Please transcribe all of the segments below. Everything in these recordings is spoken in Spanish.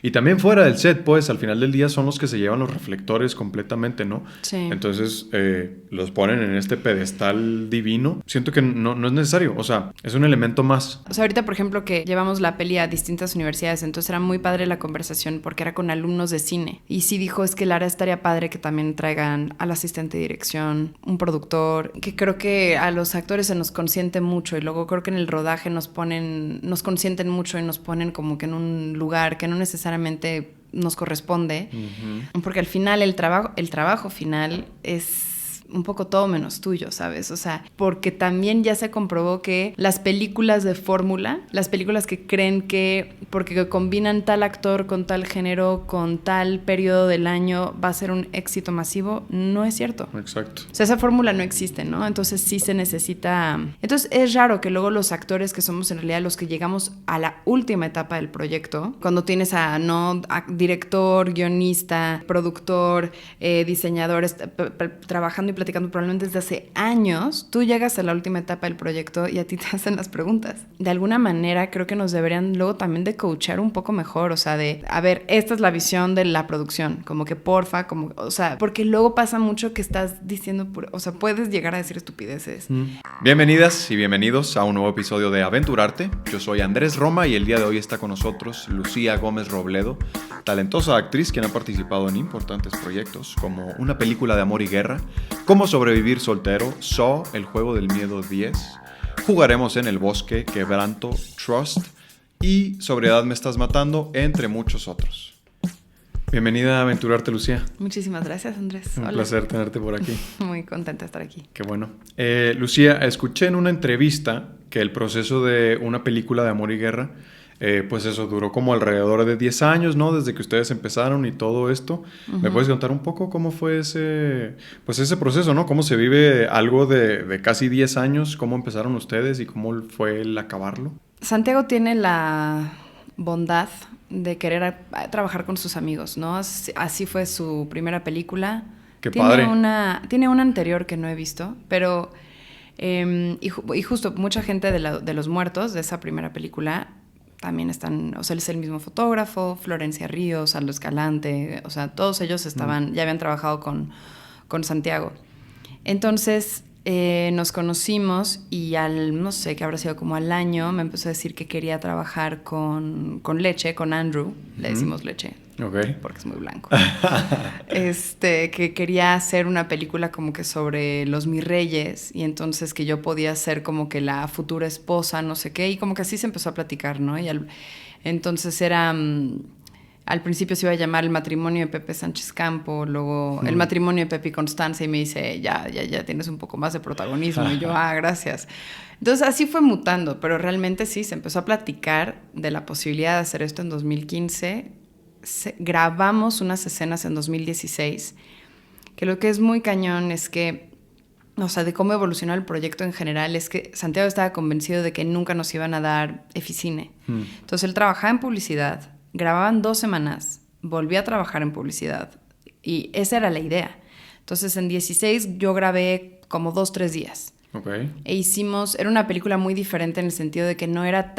Y también fuera del set, pues, al final del día son los que se llevan los reflectores completamente, ¿no? Sí. Entonces, los ponen en este pedestal divino. Siento que no es necesario, o sea, es un elemento más. O sea, ahorita, por ejemplo, que llevamos la peli a distintas universidades, entonces era muy padre la conversación porque era con alumnos de cine. Y sí dijo, es que Lara estaría padre que también traigan al asistente de dirección, un productor, que creo que a los actores se nos consiente mucho y luego creo que en el rodaje nos consienten mucho y nos ponen como que en un lugar que no necesariamente nos corresponde, porque al final el trabajo final es un poco todo menos tuyo, ¿sabes? O sea, porque también ya se comprobó que las películas de fórmula, las películas que creen que porque combinan tal actor con tal género, con tal periodo del año, va a ser un éxito masivo, no es cierto. Exacto. O sea, esa fórmula no existe, ¿no? Entonces sí se necesita... Entonces es raro que luego los actores que somos en realidad los que llegamos a la última etapa del proyecto, cuando tienes a director, guionista, productor, diseñador, trabajando y platicando probablemente desde hace años, tú llegas a la última etapa del proyecto y a ti te hacen las preguntas. De alguna manera creo que nos deberían luego también de coachar un poco mejor, o sea, de, a ver, esta es la visión de la producción, como que porfa, como, o sea, porque luego pasa mucho que estás diciendo, o sea, puedes llegar a decir estupideces. Bienvenidas y bienvenidos a un nuevo episodio de Aventurarte. Yo soy Andrés Roma y el día de hoy está con nosotros Lucía Gómez Robledo, talentosa actriz quien ha participado en importantes proyectos como una película de amor y guerra, Cómo sobrevivir soltero, Saw, El juego del miedo 10, Jugaremos en el bosque, Quebranto, Trust y Sobriedad me estás matando, entre muchos otros. Bienvenida a Aventurarte, Lucía. Muchísimas gracias, Andrés. Un Hola. placer tenerte por aquí. Muy contenta de estar aquí. Qué bueno. Lucía, escuché en una entrevista que el proceso de una película de amor y guerra, pues eso, duró como alrededor de 10 años, ¿no? Desde que ustedes empezaron y todo esto. ¿Me puedes contar un poco cómo fue ese proceso, ¿no? ¿Cómo se vive algo de casi 10 años? ¿Cómo empezaron ustedes y cómo fue el acabarlo? Santiago tiene la bondad de querer trabajar con sus amigos, ¿no? Así fue su primera película. ¡Qué padre! Tiene una anterior que no he visto, pero... y justo mucha gente de los muertos de esa primera película también están... O sea, él es el mismo fotógrafo, Florencia Ríos, Aldo Escalante, o sea, todos ellos ya habían trabajado con Santiago. Entonces... nos conocimos y no sé, que habrá sido como al año, me empezó a decir que quería trabajar con Leche, con Andrew, le decimos Leche, Okay. porque es muy blanco. Que quería hacer una película como que sobre los mis reyes y entonces que yo podía ser como que la futura esposa, no sé qué, y como que así se empezó a platicar, ¿no? Entonces era... al principio se iba a llamar El matrimonio de Pepe Sánchez Campo, luego El matrimonio de Pepe y Constanza, y me dice, ya tienes un poco más de protagonismo. Y yo, gracias. Entonces así fue mutando, pero realmente sí, se empezó a platicar de la posibilidad de hacer esto en 2015. Grabamos unas escenas en 2016, que lo que es muy cañón es que, o sea, de cómo evolucionó el proyecto en general, es que Santiago estaba convencido de que nunca nos iban a dar Eficine. Entonces él trabajaba en publicidad, grababan 2 semanas, volví a trabajar en publicidad y esa era la idea. Entonces en 16 yo grabé como 2-3 días. Okay. Era una película muy diferente en el sentido de que no era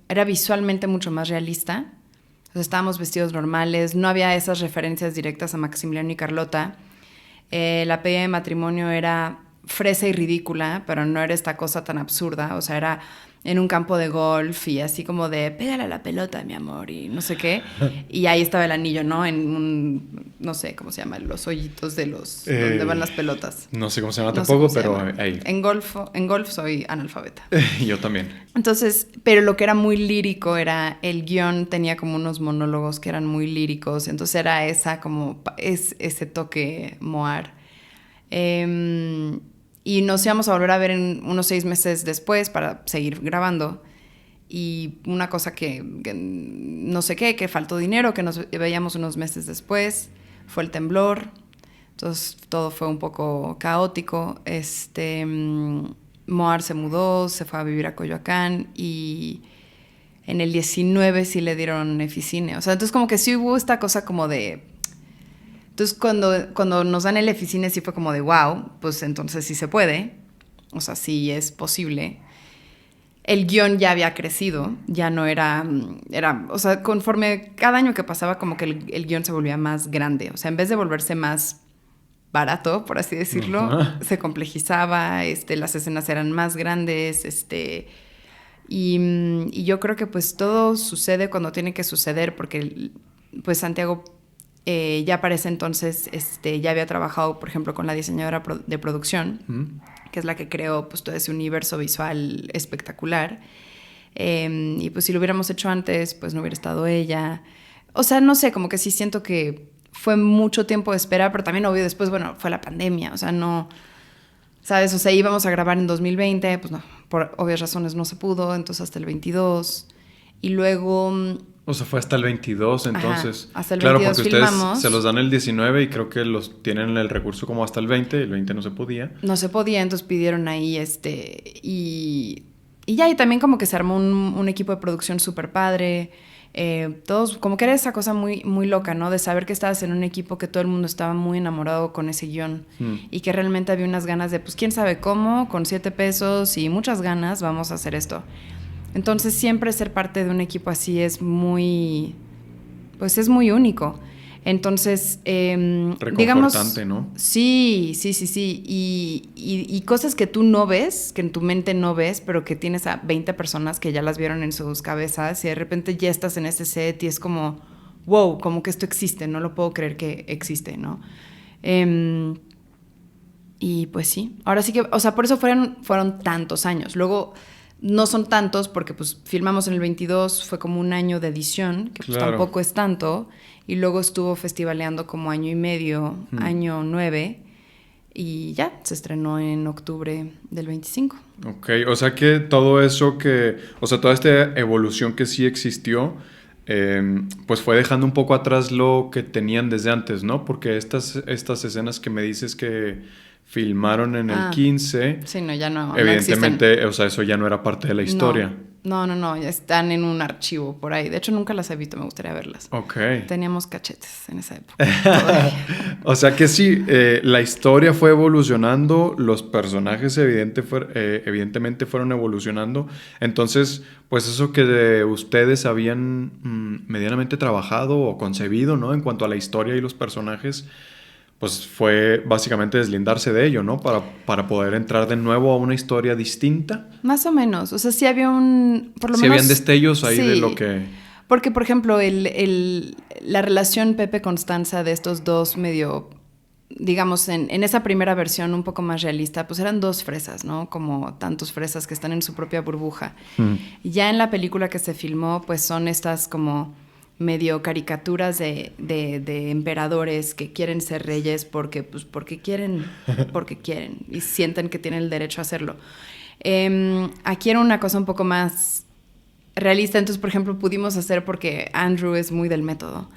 era visualmente mucho más realista. Entonces estábamos vestidos normales, no había esas referencias directas a Maximiliano y Carlota. La pedida de matrimonio era fresa y ridícula, pero no era esta cosa tan absurda, o sea, era en un campo de golf y así como de pégale a la pelota, mi amor, y no sé qué. Y ahí estaba el anillo, ¿no? En no sé cómo se llama, los hoyitos de donde van las pelotas. No sé cómo se llama tampoco, pero ahí. En golf soy analfabeta. Yo también. Entonces, pero lo que era muy lírico era el guión, tenía como unos monólogos que eran muy líricos, entonces era ese toque Moar. Y nos íbamos a volver a ver en unos 6 meses después para seguir grabando. Y una cosa que no sé qué, que faltó dinero, que nos veíamos unos meses después, fue el temblor. Entonces todo fue un poco caótico. Moar se mudó, se fue a vivir a Coyoacán y en el 19 sí le dieron Eficine. O sea, entonces como que sí hubo esta cosa como de... Entonces, cuando nos dan el Eficine sí fue como de wow, pues entonces sí se puede, o sea, sí es posible. el guión ya había crecido, ya no era, o sea, conforme cada año que pasaba como que el guión se volvía más grande, o sea, en vez de volverse más barato, por así decirlo, se complejizaba, las escenas eran más grandes, y yo creo que pues todo sucede cuando tiene que suceder, porque pues Santiago ya para ese entonces ya había trabajado, por ejemplo, con la diseñadora de producción, que es la que creó pues todo ese universo visual espectacular. Y pues si lo hubiéramos hecho antes, pues no hubiera estado ella. O sea, no sé, como que sí siento que fue mucho tiempo de espera, pero también obvio después, bueno, fue la pandemia, o sea, no, ¿sabes? O sea, íbamos a grabar en 2020, pues no, por obvias razones no se pudo, entonces hasta el 22. Y luego... O sea, fue hasta el 22, entonces. Hasta el 22 claro, porque filmamos. ustedes se los dan el 19 y creo que los tienen el recurso como hasta el 20. El 20 no se podía. No se podía, entonces pidieron ahí y ya, y también como que se armó un equipo de producción súper padre. Todos, como que era esa cosa muy, muy loca, ¿no? De saber que estabas en un equipo que todo el mundo estaba muy enamorado con ese guión. Y que realmente había unas ganas de, pues, quién sabe cómo, con 7 pesos y muchas ganas, vamos a hacer esto. Entonces siempre ser parte de un equipo así es muy, pues es muy único. Entonces, digamos, ¿no? Sí. Y cosas que tú no ves, que en tu mente no ves, pero que tienes a 20 personas que ya las vieron en sus cabezas y de repente ya estás en ese set y es como, wow, como que esto existe, no lo puedo creer que existe, ¿no? Y pues sí, ahora sí que, o sea, por eso fueron tantos años. Luego... No son tantos porque pues filmamos en el 22, fue como un año de edición, que pues tampoco es tanto, y luego estuvo festivaleando como año y medio, año 9, y ya, se estrenó en octubre del 25. Ok, o sea que todo eso o sea, toda esta evolución que sí existió, pues fue dejando un poco atrás lo que tenían desde antes, ¿no? Porque estas escenas que me dices que filmaron en el 15. Sí, no, ya no. Evidentemente, no o sea, eso ya no era parte de la historia. No, ya están en un archivo por ahí. De hecho, nunca las he visto, me gustaría verlas. Ok. Teníamos cachetes en esa época. O sea que sí, la historia fue evolucionando, los personajes evidentemente fueron evolucionando. Entonces, pues eso que ustedes habían medianamente trabajado o concebido, ¿no? En cuanto a la historia y los personajes, pues fue básicamente deslindarse de ello, ¿no? Para poder entrar de nuevo a una historia distinta. Más o menos. O sea, sí había por lo menos... Sí habían destellos ahí de lo que... Porque, por ejemplo, la relación Pepe-Constanza de estos dos medio... Digamos, en esa primera versión un poco más realista, pues eran dos fresas, ¿no? Como tantos fresas que están en su propia burbuja. Ya en la película que se filmó, pues son estas como... medio caricaturas de emperadores que quieren ser reyes porque quieren y sienten que tienen el derecho a hacerlo. Aquí era una cosa un poco más realista, entonces por ejemplo pudimos hacer porque Andrew es muy del método,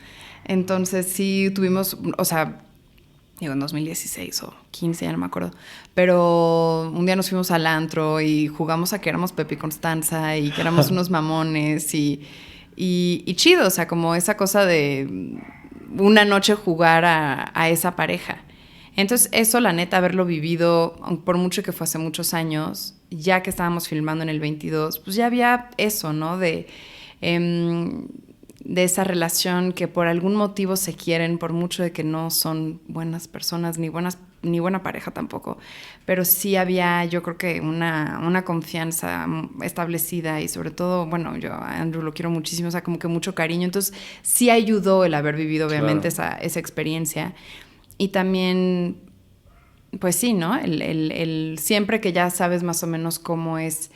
entonces sí tuvimos, o sea, digo en 2016 o 15, ya no me acuerdo, pero un día nos fuimos al antro y jugamos a que éramos Pepe y Constanza y que éramos unos mamones y chido, o sea, como esa cosa de una noche jugar a esa pareja. Entonces, eso, la neta, haberlo vivido, por mucho que fue hace muchos años, ya que estábamos filmando en el 22, pues ya había eso, ¿no? De esa relación que por algún motivo se quieren, por mucho de que no son buenas personas, ni buena pareja tampoco, pero sí había, yo creo que una confianza establecida y sobre todo, bueno, yo a Andrew lo quiero muchísimo, o sea, como que mucho cariño, entonces sí ayudó el haber vivido obviamente esa experiencia y también, pues sí, ¿no? El siempre que ya sabes más o menos cómo es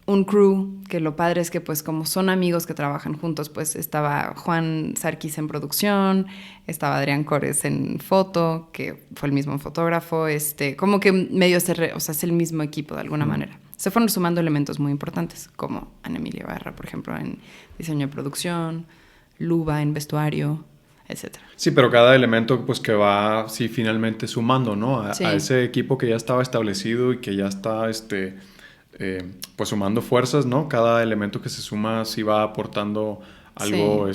un crew, que lo padre es que pues como son amigos que trabajan juntos, pues estaba Juan Sarkis en producción, estaba Adrián Cores en foto, que fue el mismo fotógrafo, como que medio o sea, es el mismo equipo de alguna manera. Se fueron sumando elementos muy importantes, como Ana Emilia Barra, por ejemplo, en diseño de producción, Luba en vestuario, etcétera. Sí, pero cada elemento pues que va sí finalmente sumando, ¿no? A ese equipo que ya estaba establecido y que ya está pues sumando fuerzas, ¿no? Cada elemento que se suma sí va aportando algo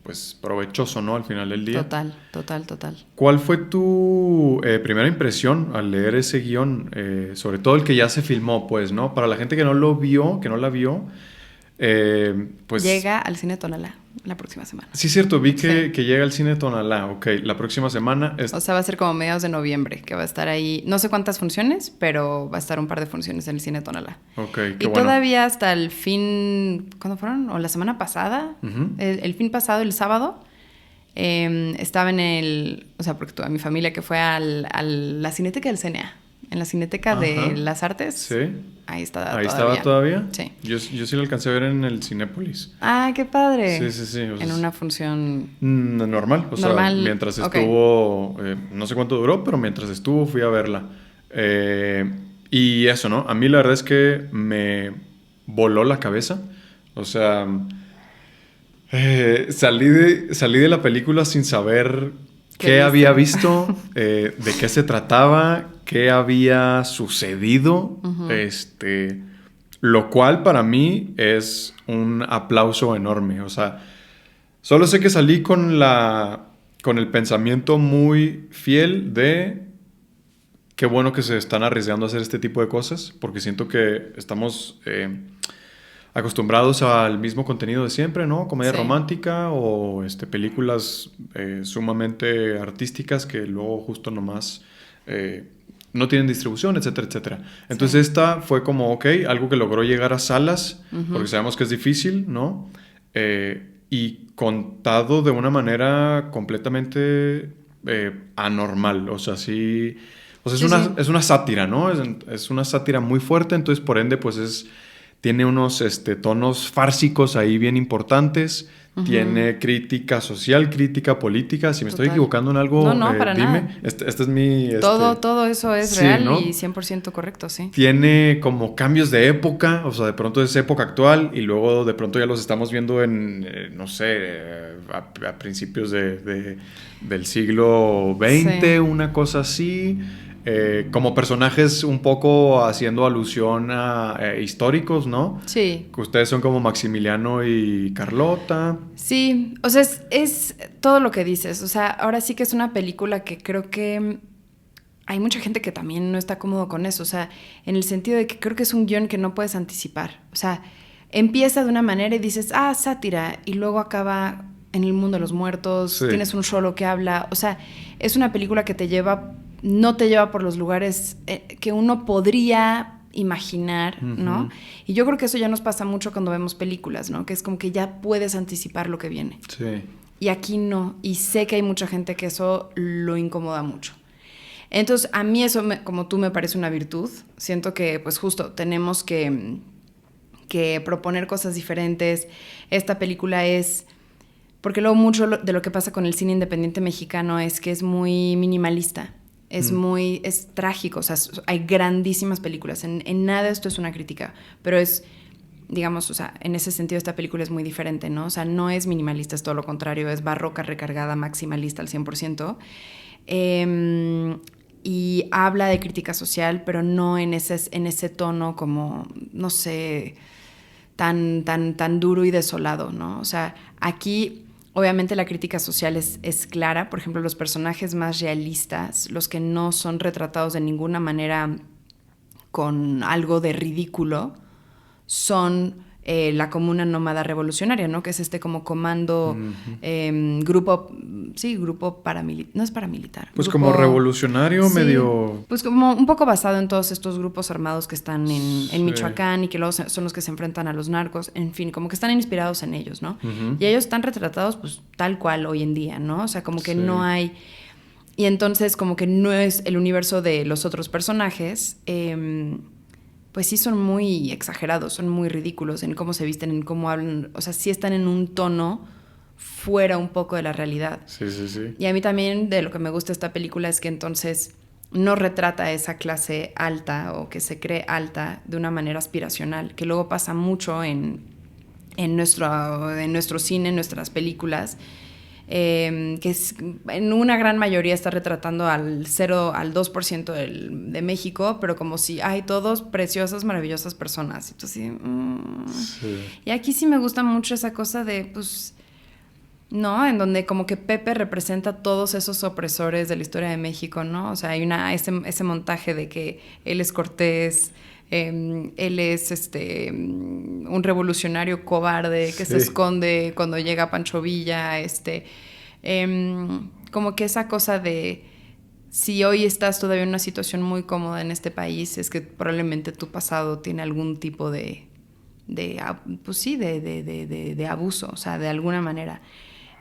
pues provechoso, ¿no? Al final del día. Total. ¿Cuál fue tu primera impresión al leer ese guión? Sobre todo el que ya se filmó, pues, ¿no? Para la gente que no lo vio, que no la vio, pues... Llega al Cine Tonalá la próxima semana. Sí, cierto, vi que llega al Cine Tonalá, ok, la próxima semana. O sea, va a ser como mediados de noviembre, que va a estar ahí, no sé cuántas funciones, pero va a estar un par de funciones en el Cine Tonalá. Ok, qué bueno. Todavía hasta el fin, ¿cuándo fueron? O la semana pasada, el fin pasado, el sábado, estaba en el, o sea, porque toda mi familia que fue a la Cineteca del CNA, en la Cineteca de las Artes. Sí. Ahí está. ¿Ahí estaba todavía? Sí. Yo sí lo alcancé a ver en el Cinépolis. Ah, qué padre. Sí. En una función... normal. O sea, mientras estuvo... no sé cuánto duró, pero mientras estuvo fui a verla. Y eso, ¿no? A mí la verdad es que me voló la cabeza. O sea... salí de la película sin saber qué había visto, de qué se trataba, qué había sucedido, lo cual para mí es un aplauso enorme. O sea, solo sé que salí con el pensamiento muy fiel de qué bueno que se están arriesgando a hacer este tipo de cosas, porque siento que estamos acostumbrados al mismo contenido de siempre, ¿no? Comedia romántica o películas sumamente artísticas que luego justo nomás no tienen distribución, etcétera, etcétera. Entonces esta fue como, ok, algo que logró llegar a salas, porque sabemos que es difícil, ¿no? Y contado de una manera completamente anormal, o sea, sí... O sea, es una sátira, ¿no? Es una sátira muy fuerte, entonces por ende pues tiene unos tonos fársicos ahí bien importantes. Tiene crítica social, crítica política. Si me estoy equivocando en algo, no, para dime. nada. Este es mi... Todo eso es real, ¿no? Y 100% correcto, sí. Tiene como cambios de época. O sea, de pronto es época actual y luego de pronto ya los estamos viendo en, no sé, a principios del siglo XX, una cosa así. Como personajes un poco haciendo alusión a históricos, ¿no? Sí. Que ustedes son como Maximiliano y Carlota. Sí, o sea, es todo lo que dices. O sea, ahora sí que es una película que creo que hay mucha gente que también no está cómodo con eso. O sea, en el sentido de que creo que es un guión que no puedes anticipar. O sea, empieza de una manera y dices, sátira, y luego acaba en el mundo de los muertos, tienes un solo que habla. O sea, es una película que no te lleva por los lugares que uno podría imaginar, ¿no? Y yo creo que eso ya nos pasa mucho cuando vemos películas, ¿no? Que es como que ya puedes anticipar lo que viene. Sí. Y aquí no. Y sé que hay mucha gente que eso lo incomoda mucho. Entonces, a mí eso, como tú, me parece una virtud. Siento que, pues justo, tenemos que proponer cosas diferentes. Esta película es... Porque luego mucho de lo que pasa con el cine independiente mexicano es que es muy minimalista. Es trágico, o sea, hay grandísimas películas. En nada esto es una crítica, pero es, digamos, o sea, en ese sentido esta película es muy diferente, ¿no? O sea, no es minimalista, es todo lo contrario, es barroca, recargada, maximalista al 100%. Y habla de crítica social, pero no en ese tono como, no sé, tan duro y desolado, ¿no? O sea, aquí... Obviamente la crítica social es clara. Por ejemplo, los personajes más realistas, los que no son retratados de ninguna manera con algo de ridículo, son la Comuna Nómada Revolucionaria, ¿no? Que es como comando, grupo paramilitar, no es paramilitar. Pues grupo, como revolucionario, medio... Pues como un poco basado en todos estos grupos armados que están en Michoacán y que luego son los que se enfrentan a los narcos, en fin, como que están inspirados en ellos, ¿no? Y ellos están retratados pues tal cual hoy en día, ¿no? O sea, como que no hay... Y entonces como que no es el universo de los otros personajes... pues sí son muy exagerados, son muy ridículos en cómo se visten, en cómo hablan. O sea, sí están en un tono fuera un poco de la realidad. Sí. Y a mí también de lo que me gusta esta película es que entonces no retrata esa clase alta o que se cree alta de una manera aspiracional, que luego pasa mucho en nuestro cine, en nuestras películas, en una gran mayoría está retratando al 0 al 2% de México, pero como si hay todos preciosas, maravillosas personas. Entonces, sí. Y aquí sí me gusta mucho esa cosa de, pues, ¿no? En donde como que Pepe representa a todos esos opresores de la historia de México, ¿no? O sea, hay ese montaje de que él es Cortés, él es un revolucionario cobarde que se esconde cuando llega Pancho Villa, como que esa cosa de si hoy estás todavía en una situación muy cómoda en este país, es que probablemente tu pasado tiene algún tipo de abuso, o sea, de alguna manera.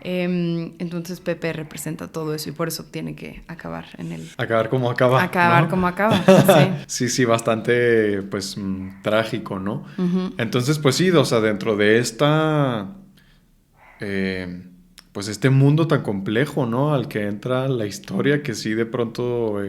Entonces Pepe representa todo eso y por eso tiene que acabar en el... Acabar como acaba. Acabar, ¿no? Como acaba, Sí, bastante, pues, trágico, ¿no? Uh-huh. Entonces, pues sí, o sea, dentro de esta... pues este mundo tan complejo, ¿no? Al que entra la historia, que sí de pronto,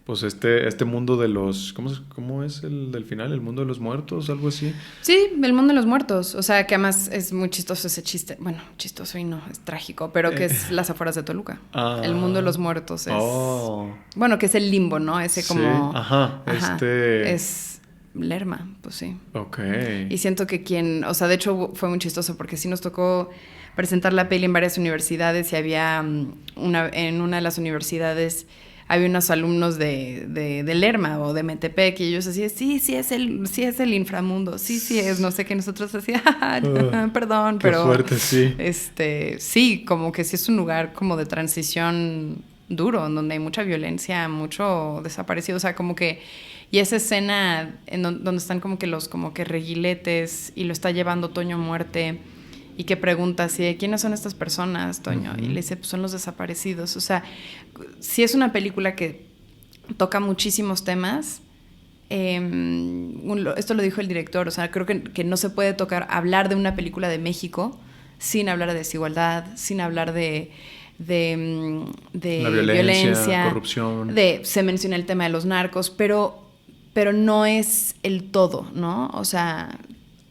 pues este mundo de los... ¿Cómo es el del final? ¿El mundo de los muertos? ¿Algo así? Sí, el mundo de los muertos. O sea, que además es muy chistoso ese chiste. Bueno, chistoso y no, es trágico, pero que es las afueras de Toluca. El mundo de los muertos es... Bueno, que es el limbo, ¿no? Ese como... Sí, ajá. Es... Lerma, pues sí. Ok. Y siento que o sea, de hecho fue muy chistoso porque sí nos tocó presentar la peli en varias universidades y había en una de las universidades había unos alumnos de Lerma o de Metepec y ellos así, sí es el inframundo, sí es, no sé qué, nosotros así, perdón, qué pero fuerte, sí. Sí, como que sí es un lugar como de transición duro, en donde hay mucha violencia, mucho desaparecido, o sea, como que y esa escena donde están como que reguiletes y lo está llevando Toño Muerte y que pregunta así, ¿quiénes son estas personas, Toño? Uh-huh. Y le dice, pues son los desaparecidos. O sea, sí es una película que toca muchísimos temas. Esto lo dijo el director, o sea, creo que no se puede hablar de una película de México sin hablar de desigualdad, sin hablar de la violencia, corrupción. Se menciona el tema de los narcos, pero no es el todo, ¿no? O sea,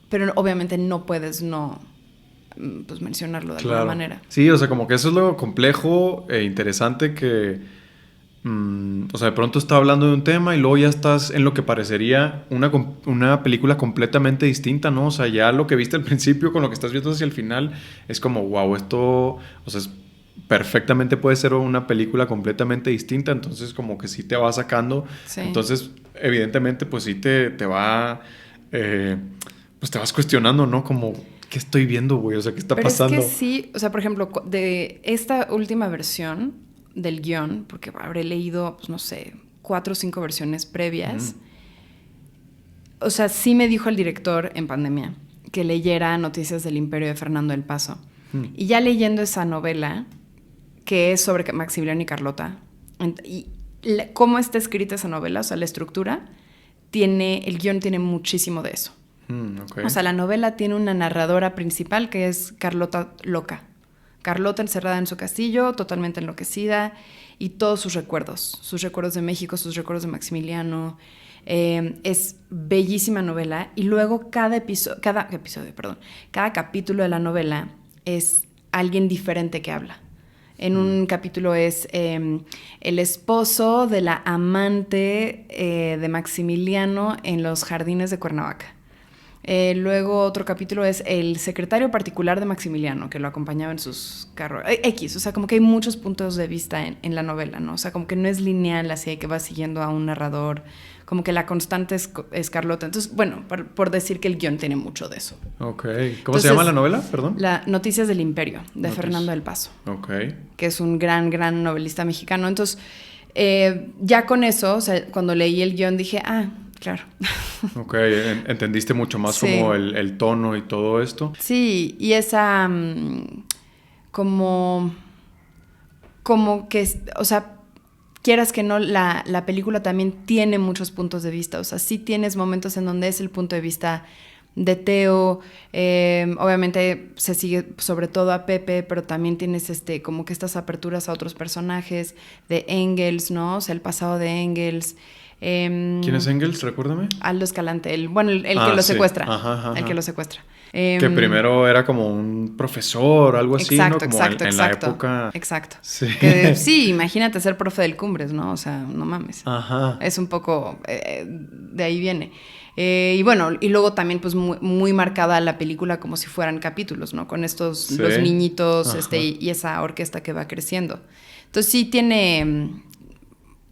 pero obviamente no puedes pues mencionarlo de alguna manera. Sí, o sea, como que eso es lo complejo e interesante que, o sea, de pronto está hablando de un tema y luego ya estás en lo que parecería una película completamente distinta, ¿no? O sea, ya lo que viste al principio con lo que estás viendo hacia el final es como, wow, esto, o sea, perfectamente puede ser una película completamente distinta, entonces como que sí te va sacando, entonces evidentemente pues sí te va, pues te vas cuestionando, ¿no? Como, ¿qué estoy viendo, güey? O sea, ¿qué está pasando? Es que sí, o sea, por ejemplo, de esta última versión del guión, porque habré leído, pues no sé, 4 o 5 versiones previas, o sea, sí me dijo el director en pandemia que leyera Noticias del Imperio de Fernando del Paso. Y ya leyendo esa novela, que es sobre Maximiliano y Carlota, y cómo está escrita esa novela, o sea, la estructura, el guión tiene muchísimo de eso. Okay. O sea, la novela tiene una narradora principal que es Carlota loca. Carlota encerrada en su castillo, totalmente enloquecida, y todos sus recuerdos de México, sus recuerdos de Maximiliano. Es bellísima novela. Y luego cada capítulo de la novela es alguien diferente que habla. En un capítulo es el esposo de la amante de Maximiliano en los jardines de Cuernavaca. Luego otro capítulo es el secretario particular de Maximiliano, que lo acompañaba en sus carros. O sea, como que hay muchos puntos de vista en la novela, ¿no? O sea, como que no es lineal, así que va siguiendo a un narrador. Como que la constante es Carlota. Entonces, bueno, por decir que el guión tiene mucho de eso. Ok. ¿Cómo se llama la novela? Perdón. Noticias del Imperio, de Fernando del Paso. Ok. Que es un gran novelista mexicano. Entonces, ya con eso, o sea, cuando leí el guión dije, claro. Ok, entendiste mucho más como el tono y todo esto. Sí, y esa como que, o sea, quieras que no, la película también tiene muchos puntos de vista. O sea, sí tienes momentos en donde es el punto de vista de Teo, obviamente se sigue sobre todo a Pepe, pero también tienes como que estas aperturas a otros personajes, de Engels, ¿no? O sea, el pasado de Engels. ¿Quién es Engels? Recuérdame. Aldo Escalante, el que lo secuestra. Ajá. El que lo secuestra. Que primero era como un profesor o algo así, exacto, ¿no? Como exacto, en la época... Exacto. Sí. Sí, imagínate ser profe del Cumbres, ¿no? O sea, no mames. Ajá. Es un poco... de ahí viene. Y bueno, y luego también pues muy marcada la película como si fueran capítulos, ¿no? Con estos, Sí. los niñitos, Ajá. y esa orquesta que va creciendo. Entonces sí tiene...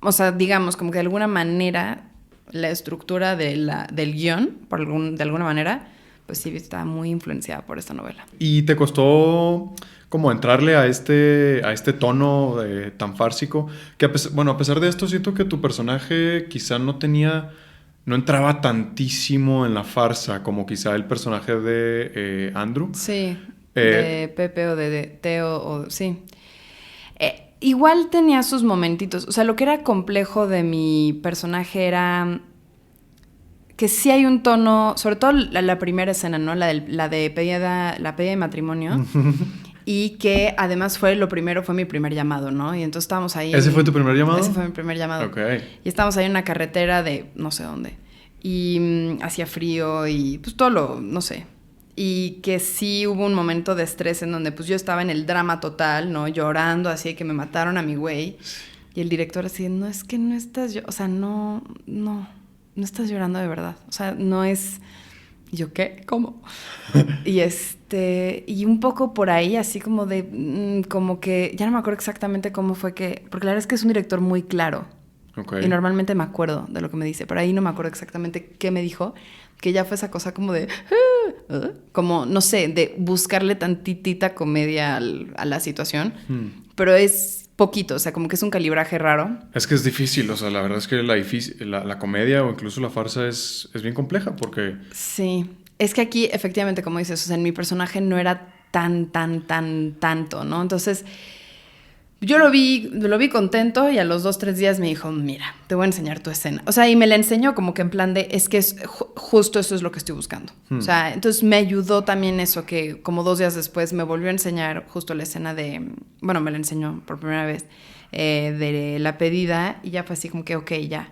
O sea, digamos, como que de alguna manera la estructura del guión, de alguna manera, pues sí está muy influenciada por esta novela. ¿Y te costó como entrarle a este tono tan fársico? Que a pesar de esto, siento que tu personaje quizá no entraba tantísimo en la farsa como quizá el personaje de Andrew. Sí, de Pepe o de Teo, o sí. Igual tenía sus momentitos. O sea, lo que era complejo de mi personaje era que sí hay un tono, sobre todo la primera escena, ¿no? La de pedida de matrimonio. Y que además fue mi primer llamado, ¿no? Y entonces estábamos ahí. ¿Ese fue tu primer llamado? Ese fue mi primer llamado. Ok. Y estábamos ahí en una carretera de no sé dónde. Y hacía frío y pues no sé. Y que sí hubo un momento de estrés en donde pues yo estaba en el drama total, ¿no? Llorando así de que me mataron a mi güey. Y el director así, no, es que no estás... O sea, no estás llorando de verdad. O sea, no es... ¿Y yo qué? ¿Cómo? Y un poco por ahí, así como de... como que... Ya no me acuerdo exactamente cómo fue que... Porque la verdad es que es un director muy claro. Okay. Y normalmente me acuerdo de lo que me dice. Pero ahí no me acuerdo exactamente qué me dijo. Que ya fue esa cosa como de... como, no sé, de buscarle tantitita comedia a la situación. Pero es poquito, o sea, como que es un calibraje raro. Es que es difícil, o sea, la verdad es que la comedia o incluso la farsa es bien compleja porque... Sí, es que aquí efectivamente, como dices, o sea, en mi personaje no era tanto, ¿no? Entonces, yo lo vi contento y a los 2-3 días me dijo, mira, te voy a enseñar tu escena. O sea, y me la enseñó como que en plan de, es que justo eso es lo que estoy buscando. O sea, entonces me ayudó también eso, que como 2 días después me volvió a enseñar justo la escena bueno, me la enseñó por primera vez, de la pedida, y ya fue así como que, ok, ya,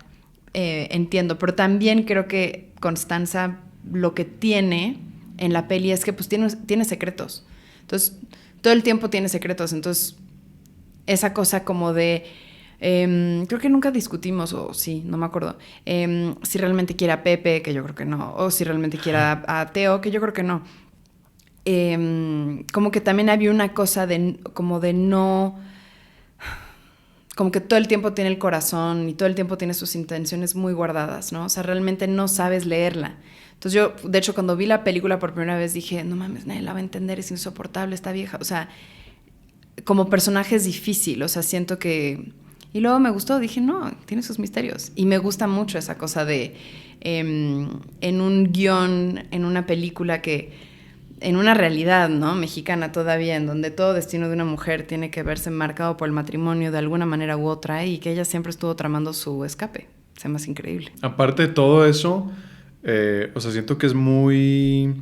entiendo. Pero también creo que Constanza lo que tiene en la peli es que pues tiene secretos. Entonces, todo el tiempo tiene secretos, entonces... Esa cosa como de... creo que nunca discutimos, o sí, no me acuerdo, si realmente quiere a Pepe, que yo creo que no, o si realmente quiere a Teo, que yo creo que no. Como que también había una cosa como de no... Como que todo el tiempo tiene el corazón y todo el tiempo tiene sus intenciones muy guardadas, ¿no? O sea, realmente no sabes leerla. Entonces yo, de hecho, cuando vi la película por primera vez dije, no mames, nadie la va a entender, es insoportable esta vieja. O sea... como personaje es difícil, o sea, siento que... Y luego me gustó, dije, no, tiene sus misterios. Y me gusta mucho esa cosa de, en un guión, en una película que, en una realidad, ¿no? Mexicana todavía, en donde todo destino de una mujer tiene que verse marcado por el matrimonio de alguna manera u otra, y que ella siempre estuvo tramando su escape. Se me hace increíble. Aparte de todo eso, o sea, siento que es muy...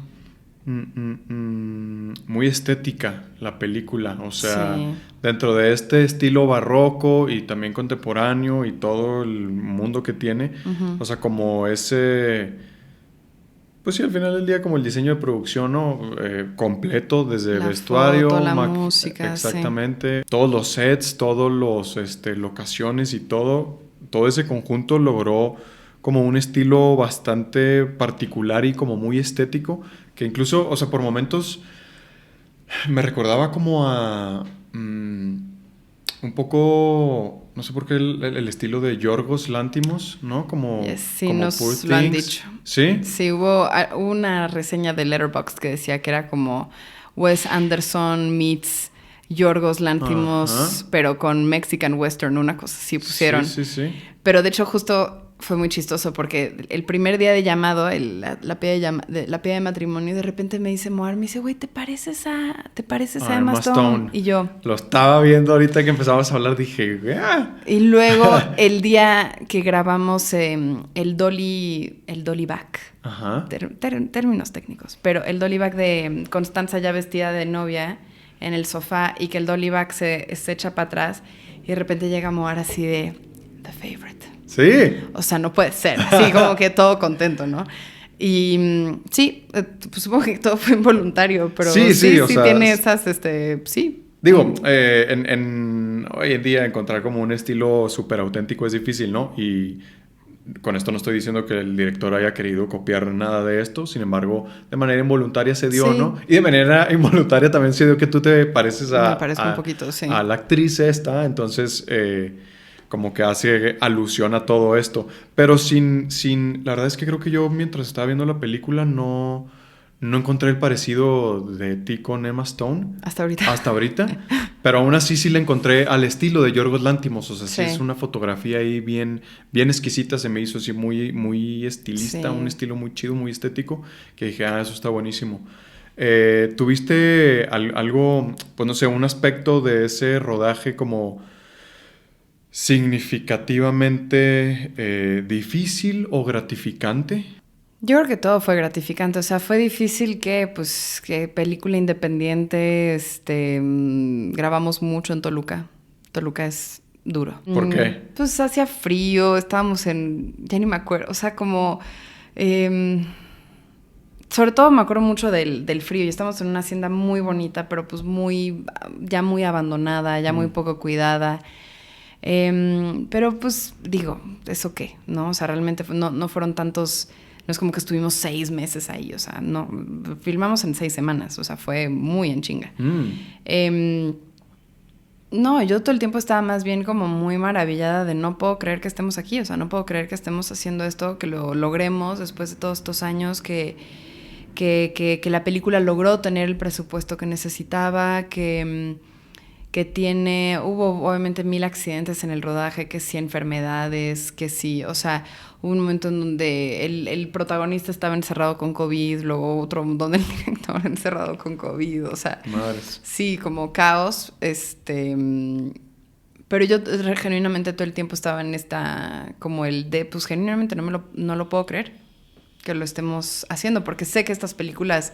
muy estética la película, o sea, sí. Dentro de este estilo barroco y también contemporáneo y todo el mundo que tiene, o sea, como ese, pues sí, al final del día como el diseño de producción, ¿no? Completo, desde la vestuario, foto, la música, exactamente, sí. Todos los sets, todos los locaciones y todo ese conjunto logró como un estilo bastante particular y como muy estético, que incluso, o sea, por momentos me recordaba como a un poco, no sé por qué, el estilo de Yorgos Lanthimos, ¿no? Como, sí, como nos lo han dicho. ¿Sí? Sí, hubo una reseña de Letterboxd que decía que era como Wes Anderson meets Yorgos Lanthimos, pero con Mexican Western, una cosa así pusieron. Sí. Pero de hecho justo fue muy chistoso porque el primer día de llamado, la peda de matrimonio, de repente me dice Moar, me dice, güey, ¿te pareces a Emma Stone? Y yo... Lo estaba viendo ahorita que empezamos a hablar, dije... ¡Ah! Y luego el día que grabamos el dolly back, términos técnicos, pero el dolly back de Constanza ya vestida de novia en el sofá y que el dolly back se echa para atrás y de repente llega Moar así de... The favorite. Sí. O sea, no puede ser. Así como que todo contento, ¿no? Y sí, pues supongo que todo fue involuntario, pero sí, o sea, tiene esas, sí. Digo, hoy en día encontrar como un estilo súper auténtico es difícil, ¿no? Y con esto no estoy diciendo que el director haya querido copiar nada de esto, sin embargo, de manera involuntaria se dio, Sí. ¿no? Y de manera involuntaria también se dio que tú te pareces Me parezco un poquito, sí. a la actriz esta, entonces como que hace alusión a todo esto. Pero la verdad es que creo que yo mientras estaba viendo la película no encontré el parecido de ti con Emma Stone. Hasta ahorita. Hasta ahorita. Pero aún así sí le encontré al estilo de Yorgos Lanthimos. O sea, sí Sí. es una fotografía ahí bien exquisita. Se me hizo así muy, muy estilista. Sí. Un estilo muy chido, muy estético. Que dije, eso está buenísimo. ¿Tuviste algo, pues no sé, un aspecto de ese rodaje como significativamente difícil o gratificante? Yo creo que todo fue gratificante, o sea, fue difícil que película independiente, grabamos mucho en Toluca. Toluca es duro. ¿Por qué? Pues hacía frío, estábamos ya ni me acuerdo, o sea, como, sobre todo me acuerdo mucho del frío, y estamos en una hacienda muy bonita, pero pues ya muy abandonada, ya muy poco cuidada. Pero pues digo, ¿eso qué? ¿No? O sea, realmente no fueron tantos... No es como que estuvimos 6 meses ahí, o sea, no, filmamos en 6 semanas, o sea, fue muy en chinga. No, yo todo el tiempo estaba más bien como muy maravillada de no puedo creer que estemos aquí, o sea, no puedo creer que estemos haciendo esto, que lo logremos después de todos estos años, que la película logró tener el presupuesto que necesitaba, que hubo obviamente 1000 accidentes en el rodaje, que sí enfermedades, que sí, o sea, hubo un momento en donde el protagonista estaba encerrado con COVID, luego otro donde el director encerrado con COVID, o sea, Madres. Sí, como caos, pero yo genuinamente todo el tiempo estaba en como pues genuinamente no lo puedo creer que lo estemos haciendo, porque sé que estas películas,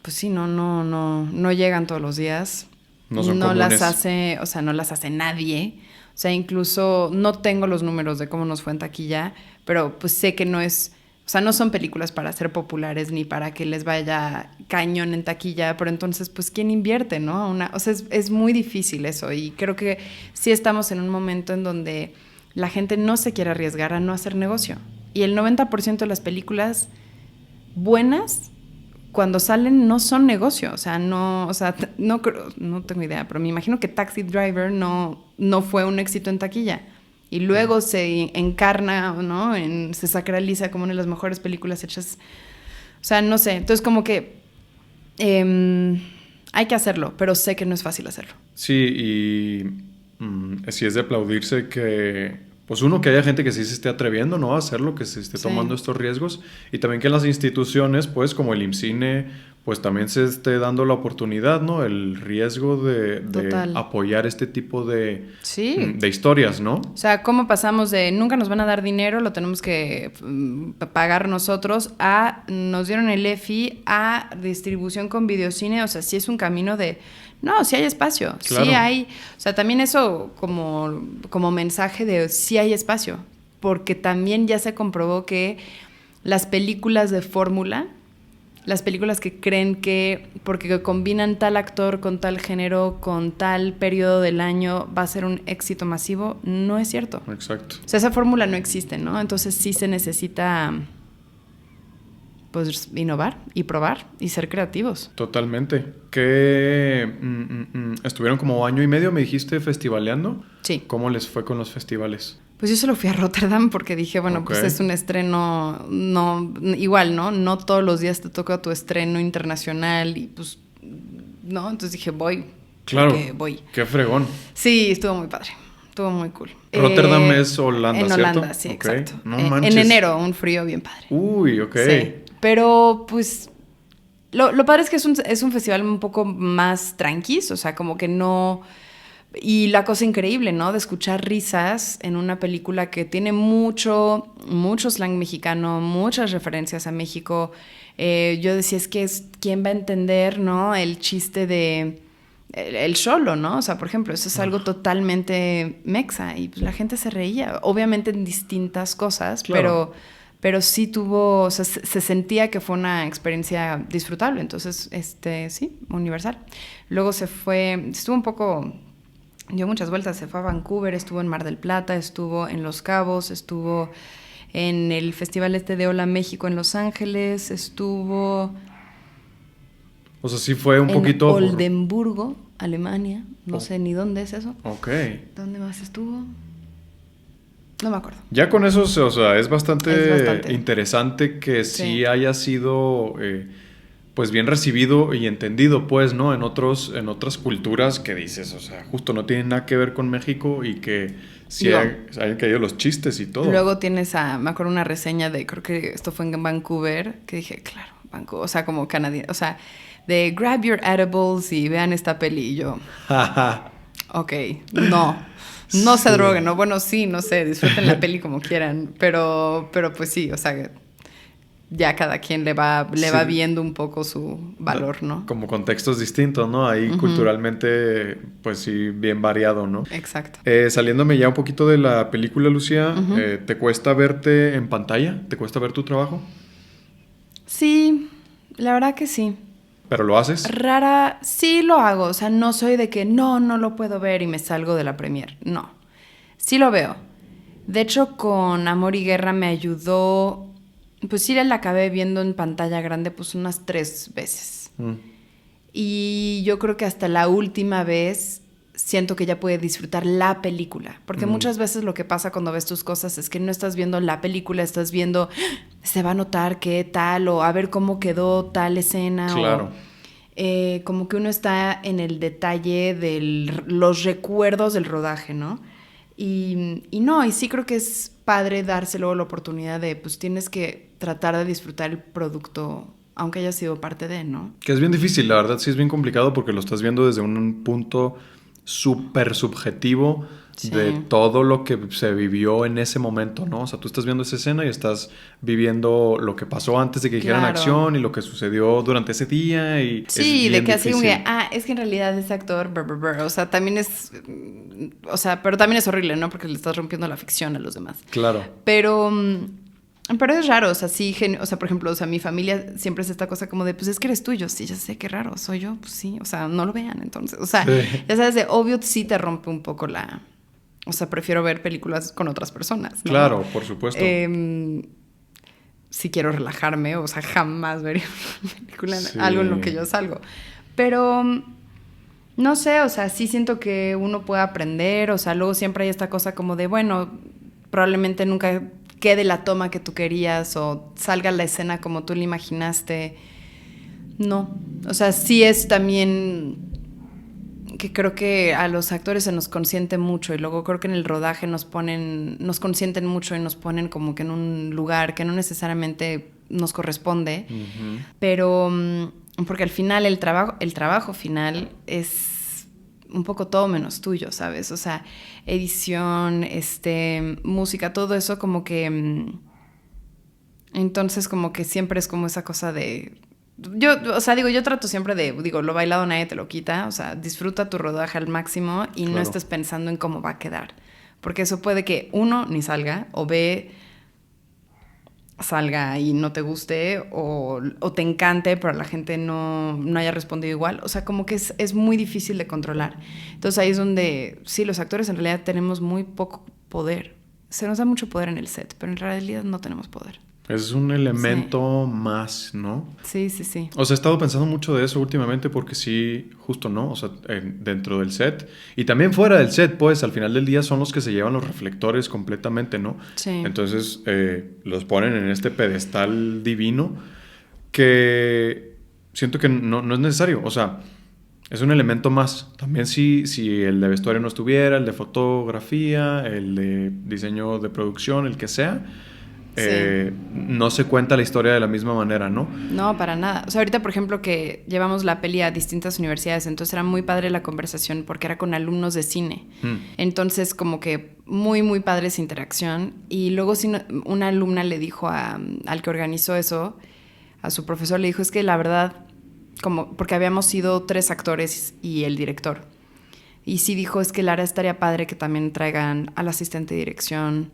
pues sí, no llegan todos los días. No son no comunes. las hace, o sea, no las hace nadie. O sea, incluso no tengo los números de cómo nos fue en taquilla, pero pues sé que no son películas para ser populares ni para que les vaya cañón en taquilla, pero entonces, pues, ¿quién invierte, no? O sea, es muy difícil eso, y creo que sí estamos en un momento en donde la gente no se quiere arriesgar a no hacer negocio. Y el 90% de las películas buenas, cuando salen, no son negocio. O sea, no tengo idea, pero me imagino que Taxi Driver no fue un éxito en taquilla. Y luego se encarna, ¿no? Se sacraliza como una de las mejores películas hechas. O sea, no sé. Entonces, como que hay que hacerlo, pero sé que no es fácil hacerlo. Sí, y sí es de aplaudirse que, pues uno, que haya gente que sí se esté atreviendo, ¿no? A hacerlo, que se esté tomando estos riesgos, y también que las instituciones, pues como el IMCINE, pues también se esté dando la oportunidad, ¿no? El riesgo de apoyar este tipo de historias, ¿no? O sea, ¿cómo pasamos de nunca nos van a dar dinero, lo tenemos que pagar nosotros, a nos dieron el EFI, a distribución con videocine? O sea, sí es un camino de... No, sí hay espacio, claro. Sí hay... O sea, también eso como mensaje de sí hay espacio, porque también ya se comprobó que las películas de fórmula, las películas que creen que porque combinan tal actor con tal género, con tal periodo del año, va a ser un éxito masivo, no es cierto. Exacto. O sea, esa fórmula no existe, ¿no? Entonces sí se necesita, pues, innovar y probar y ser creativos. Totalmente. Que estuvieron como año y medio, me dijiste, festivaleando. Sí. ¿Cómo les fue con los festivales? Pues yo solo fui a Rotterdam porque dije, bueno, pues es un estreno, igual, ¿no? No todos los días te toca tu estreno internacional y pues, ¿no? Entonces dije, voy. Claro, voy. Qué fregón. Sí, estuvo muy padre, estuvo muy cool. Rotterdam es Holanda, en ¿cierto? Holanda, sí, exacto. No manches. En enero, un frío bien padre. Uy, ok. Sí, pero pues lo padre es que es un festival un poco más tranquis, o sea, como que no... Y la cosa increíble, ¿no? De escuchar risas en una película que tiene mucho slang mexicano, muchas referencias a México. Yo decía, ¿quién va a entender, no? El chiste de el cholo, ¿no? O sea, por ejemplo, eso es algo totalmente mexa y pues la gente se reía. Obviamente en distintas cosas, claro. pero sí tuvo, o sea, se sentía que fue una experiencia disfrutable, entonces, sí, Universal. Luego estuvo un poco, dio muchas vueltas, se fue a Vancouver, estuvo en Mar del Plata, estuvo en Los Cabos, estuvo en el Festival de Hola México en Los Ángeles, estuvo... O sea, sí fue un en poquito... Oldenburgo, Alemania, no sé ni dónde es eso. Ok. ¿Dónde más estuvo? No me acuerdo. Ya con eso, o sea, es bastante interesante que sí haya sido, pues, bien recibido y entendido, pues, ¿no? En otras culturas que dices, o sea, justo no tienen nada que ver con México y que sí hayan caído los chistes y todo. Luego tienes me acuerdo una reseña creo que esto fue en Vancouver, que dije, claro, Vancouver, o sea, como canadiense, o sea, de grab your edibles y vean esta peli, y yo, ok, no se droguen, ¿no? Bueno, sí, no sé, disfruten la peli como quieran, pero pues sí, o sea, ya cada quien le va viendo un poco su valor, ¿no? Como contextos distintos, ¿no? Ahí culturalmente, pues sí, bien variado, ¿no? Exacto. Saliéndome ya un poquito de la película, Lucía, ¿te cuesta verte en pantalla? ¿Te cuesta ver tu trabajo? Sí, la verdad que sí. ¿Pero lo haces? Sí lo hago, o sea, no soy de que no lo puedo ver y me salgo de la premier, no. Sí lo veo. De hecho, con Amor y Guerra me ayudó, pues sí la acabé viendo en pantalla grande pues unas 3 veces. Y yo creo que hasta la última vez siento que ya pude disfrutar la película. Porque muchas veces lo que pasa cuando ves tus cosas es que no estás viendo la película, estás viendo, se va a notar qué tal, o a ver cómo quedó tal escena. Claro. O, como que uno está en el detalle de los recuerdos del rodaje, ¿no? Y sí creo que es padre darse luego la oportunidad de, pues tienes que tratar de disfrutar el producto, aunque haya sido parte de, ¿no? Que es bien difícil, la verdad sí es bien complicado porque lo estás viendo desde un punto súper subjetivo de todo lo que se vivió en ese momento, ¿no? O sea, tú estás viendo esa escena y estás viviendo lo que pasó antes de que dijeran acción y lo que sucedió durante ese día y sí, de que así es que en realidad ese actor, o sea, también es, o sea, pero también es horrible, ¿no? Porque le estás rompiendo la ficción a los demás. Claro. Pero es raro, o sea, sí, o sea, por ejemplo, o sea, mi familia siempre es esta cosa como de, pues es que eres tuyo, sí, ya sé, qué raro, soy yo, pues sí, o sea, no lo vean, entonces, o sea, ya sabes, de obvio sí te rompe un poco o sea, prefiero ver películas con otras personas, ¿no? Claro, por supuesto. Si quiero relajarme, o sea, jamás vería una película, algo en lo que yo salgo, pero no sé, o sea, sí siento que uno puede aprender, o sea, luego siempre hay esta cosa como de, bueno, probablemente nunca quede la toma que tú querías o salga la escena como tú la imaginaste. No, o sea, sí es también que creo que a los actores se nos consiente mucho y luego creo que en el rodaje nos consienten mucho y nos ponen como que en un lugar que no necesariamente nos corresponde, pero porque al final el trabajo final es un poco todo menos tuyo, ¿sabes? O sea, edición, música, todo eso como que entonces como que siempre es como esa cosa de yo trato siempre de, lo bailado nadie te lo quita, o sea, disfruta tu rodaje al máximo y no estés pensando en cómo va a quedar, porque eso puede que uno ni salga o B salga y no te guste o te encante pero la gente no haya respondido igual, o sea, como que es muy difícil de controlar. Entonces ahí es donde sí, los actores en realidad tenemos muy poco poder, se nos da mucho poder en el set, pero en realidad no tenemos poder. Es un elemento más, ¿no? Sí. O sea, he estado pensando mucho de eso últimamente porque sí, justo, ¿no? O sea, dentro del set y también fuera del set, pues, al final del día son los que se llevan los reflectores completamente, ¿no? Sí. Entonces, los ponen en este pedestal divino que siento que no es necesario. O sea, es un elemento más. También si el de vestuario no estuviera, el de fotografía, el de diseño de producción, el que sea... no se cuenta la historia de la misma manera, ¿no? No, para nada. O sea, ahorita, por ejemplo, que llevamos la peli a distintas universidades, entonces era muy padre la conversación porque era con alumnos de cine. Entonces, como que muy, muy padre esa interacción. Y luego una alumna le dijo al que organizó eso, a su profesor, le dijo, es que la verdad, porque habíamos sido 3 actores y el director. Y sí dijo, es que Lara estaría padre que también traigan al asistente de dirección,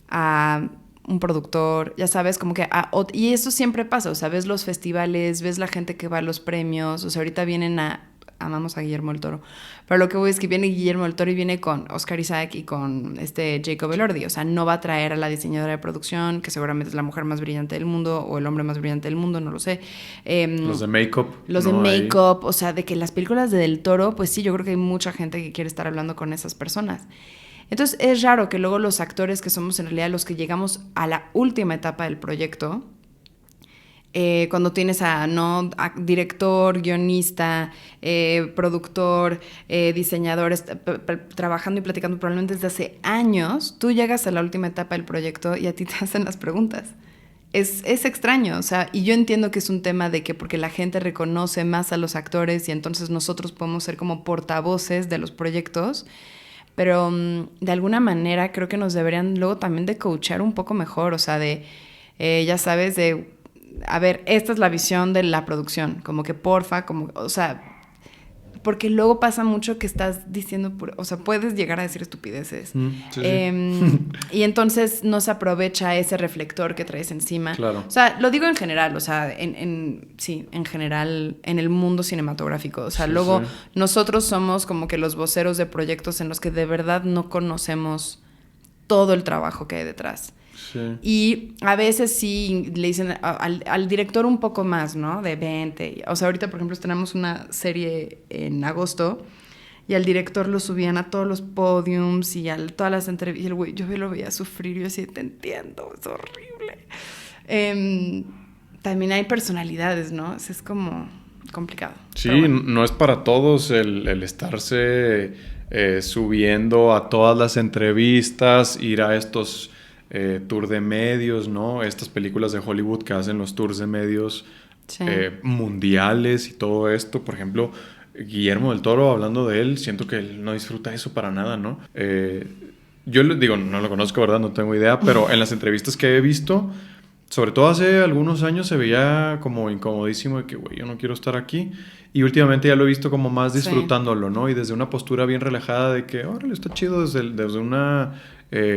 a un productor, ya sabes, como que... y eso siempre pasa, o sea, ves los festivales, ves la gente que va a los premios, o sea, ahorita vienen amamos a Guillermo del Toro, pero lo que voy es que viene Guillermo del Toro y viene con Oscar Isaac y con Jacob Elordi, o sea, no va a traer a la diseñadora de producción, que seguramente es la mujer más brillante del mundo, o el hombre más brillante del mundo, no lo sé. Los de make-up. Los de make-up, o sea, de que las películas de Del Toro, pues sí, yo creo que hay mucha gente que quiere estar hablando con esas personas. Entonces es raro que luego los actores que somos en realidad los que llegamos a la última etapa del proyecto, cuando tienes a director, guionista, productor, diseñador, trabajando y platicando probablemente desde hace años, tú llegas a la última etapa del proyecto y a ti te hacen las preguntas. Es extraño, o sea, y yo entiendo que es un tema de que porque la gente reconoce más a los actores y entonces nosotros podemos ser como portavoces de los proyectos, pero de alguna manera creo que nos deberían luego también de coachar un poco mejor, o sea, ya sabes, a ver, esta es la visión de la producción, como que porfa, como, o sea, porque luego pasa mucho que estás diciendo, o sea, puedes llegar a decir estupideces. Sí. Y entonces no se aprovecha ese reflector que traes encima. Claro. O sea, lo digo en general, o sea, en general en el mundo cinematográfico. O sea, luego nosotros somos como que los voceros de proyectos en los que de verdad no conocemos todo el trabajo que hay detrás. Sí. Y a veces sí le dicen al director un poco más, ¿no? De 20. O sea, ahorita, por ejemplo, tenemos una serie en agosto y al director lo subían a todos los podiums y a todas las entrevistas. Y el güey, yo lo veía sufrir. Yo así, te entiendo, es horrible. También hay personalidades, ¿no? Es como complicado. Sí, bueno, no es para todos el estarse subiendo a todas las entrevistas, ir a estos... tour de medios, ¿no? Estas películas de Hollywood que hacen los tours de medios mundiales y todo esto. Por ejemplo, Guillermo del Toro, hablando de él, siento que él no disfruta eso para nada, ¿no? Yo digo, no lo conozco, ¿verdad? No tengo idea, pero en las entrevistas que he visto, sobre todo hace algunos años, se veía como incomodísimo de que, güey, yo no quiero estar aquí. Y últimamente ya lo he visto como más disfrutándolo, ¿no? Y desde una postura bien relajada de que, órale, está chido desde una...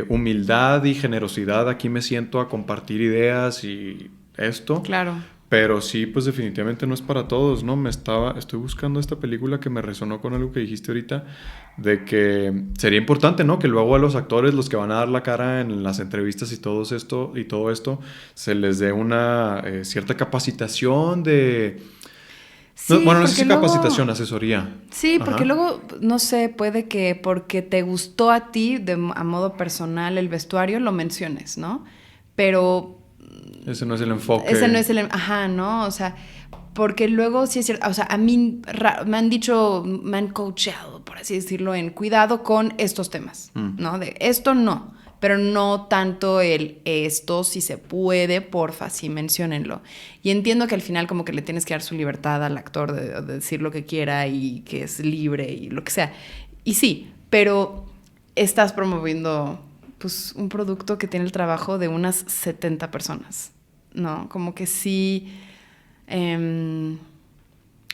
humildad y generosidad, aquí me siento a compartir ideas y esto. Claro. Pero sí, pues definitivamente no es para todos, ¿no? Estoy buscando esta película que me resonó con algo que dijiste ahorita, de que sería importante, ¿no? Que luego a los actores, los que van a dar la cara en las entrevistas y todo esto, se les dé una cierta capacitación de... Sí, no, bueno, no sé si capacitación, asesoría. Sí, porque luego, no sé, puede que porque te gustó a ti a modo personal el vestuario lo menciones, ¿no? Pero... ese no es el enfoque. Ese no es el... Ajá, ¿no? O sea, porque luego sí es cierto, o sea, a mí me han dicho, me han coachado, por así decirlo, en cuidado con estos temas, ¿no? De esto no. Pero no tanto esto, si se puede, porfa, sí, menciónenlo. Y entiendo que al final como que le tienes que dar su libertad al actor de decir lo que quiera y que es libre y lo que sea. Y sí, pero estás promoviendo pues un producto que tiene el trabajo de unas 70 personas, ¿no? Como que sí...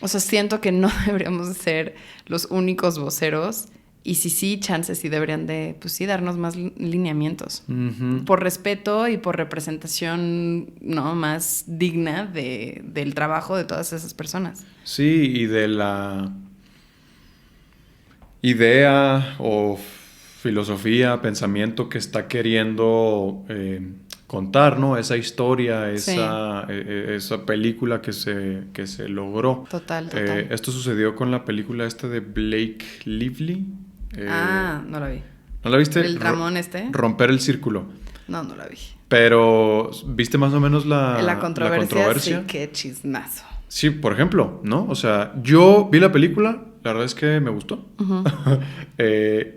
o sea, siento que no deberíamos ser los únicos voceros. Y sí, chances sí deberían de, pues sí, darnos más lineamientos. Uh-huh. Por respeto y por representación, ¿no? Más digna del trabajo de todas esas personas. Sí, y de la idea o filosofía, pensamiento que está queriendo contar, ¿no? Esa historia, esa película que se logró. Total. Esto sucedió con la película de Blake Lively. No la vi. ¿No la viste? ¿El dramón Romper el círculo. No la vi. Pero, ¿viste más o menos la controversia? Sí, qué chismazo. Sí, por ejemplo, ¿no? O sea, yo vi la película, la verdad es que me gustó. Uh-huh.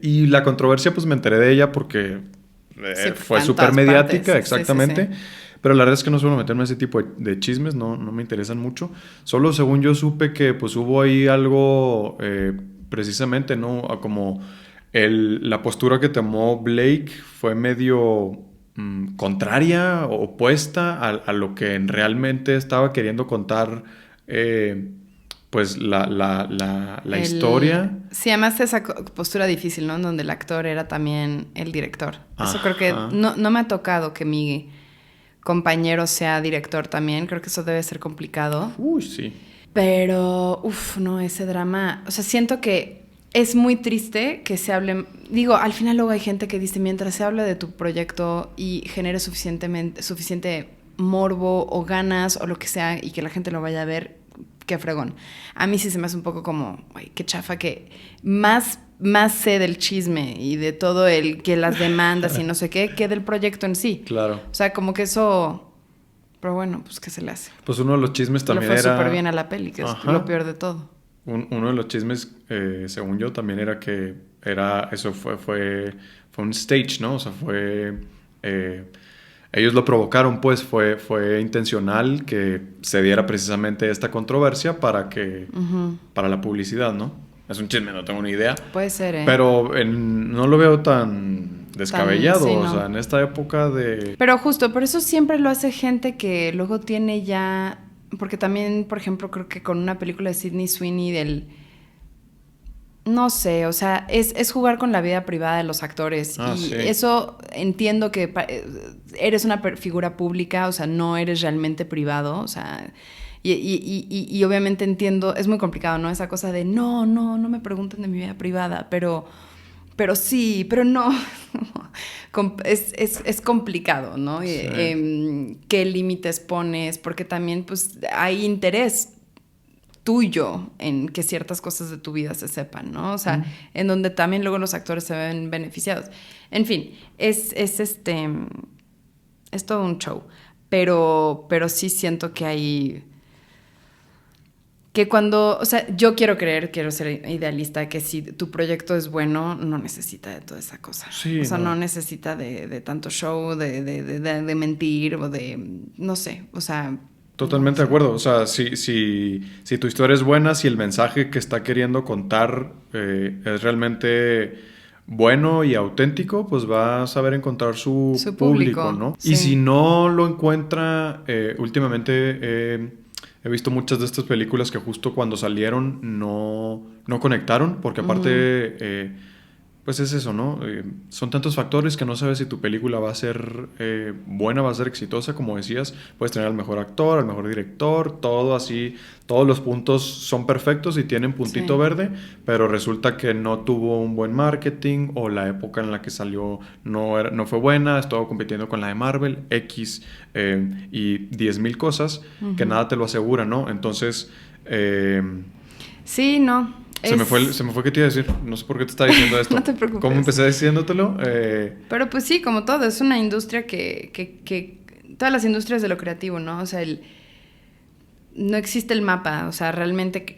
Y la controversia, pues me enteré de ella porque fue súper mediática, exactamente. Sí. Pero la verdad es que no suelo meterme en ese tipo de chismes, no me interesan mucho. Solo según yo supe que pues hubo ahí algo... precisamente, ¿no? Como la postura que tomó Blake fue medio contraria, opuesta a lo que realmente estaba queriendo contar, pues la historia. Sí, además esa postura difícil, ¿no? En donde el actor era también el director. Eso creo que no me ha tocado que mi compañero sea director también. Creo que eso debe ser complicado. Uy, sí. Pero, no, ese drama... O sea, siento que es muy triste que se hable... Digo, al final luego hay gente que dice, mientras se hable de tu proyecto y genere suficiente morbo o ganas o lo que sea y que la gente lo vaya a ver, qué fregón. A mí sí se me hace un poco como, ay, qué chafa que más sé del chisme y de todo que las demandas y no sé qué, que del proyecto en sí. Claro. O sea, como que eso... Pero bueno, pues ¿qué se le hace? Pues uno de los chismes también le fue era... súper bien a la peli, que es lo peor de todo. Uno de los chismes, según yo, también era que eso fue un stage, ¿no? O sea, ellos lo provocaron, pues, fue intencional que se diera precisamente esta controversia para la publicidad, ¿no? Es un chisme, no tengo ni idea. Puede ser, ¿eh? Pero no lo veo tan descabellado, sí, no. O sea, en esta época de... Pero justo, por eso siempre lo hace gente que luego tiene ya... Porque también, por ejemplo, creo que con una película de Sydney Sweeney no sé, o sea, es jugar con la vida privada de los actores. Y sí. eso entiendo que eres una figura pública, o sea, no eres realmente privado, o sea... Y obviamente entiendo, es muy complicado, ¿no? Esa cosa de no me pregunten de mi vida privada, pero sí, pero no. Es complicado, ¿no? Sí. ¿Qué límites pones? Porque también, pues, hay interés tuyo en que ciertas cosas de tu vida se sepan, ¿no? O sea, en donde también luego los actores se ven beneficiados. En fin, es todo un show. Pero sí siento que hay... Que cuando, o sea, yo quiero ser idealista, que si tu proyecto es bueno, no necesita de toda esa cosa. Sí, o sea, no necesita de tanto show, de mentir o no sé, o sea... Totalmente de acuerdo. O sea, si tu historia es buena, si el mensaje que está queriendo contar es realmente bueno y auténtico, pues va a saber encontrar su público, ¿no? Sí. Y si no lo encuentra, últimamente... He visto muchas de estas películas que justo cuando salieron no conectaron, porque aparte, pues es eso, ¿no? Son tantos factores que no sabes si tu película va a ser buena, va a ser exitosa, como decías. Puedes tener al mejor actor, al mejor director, todo así, todos los puntos son perfectos y tienen puntito verde, pero resulta que no tuvo un buen marketing o la época en la que salió no fue buena, estuvo compitiendo con la de Marvel, X y 10,000 cosas que nada te lo asegura, ¿no? Entonces... sí, no. Se me fue qué te iba a decir. No sé por qué te estaba diciendo esto. No te preocupes. ¿Cómo empecé diciéndotelo? Pero pues sí, como todo, es una industria que todas las industrias de lo creativo, ¿no? O sea, no existe el mapa, o sea, realmente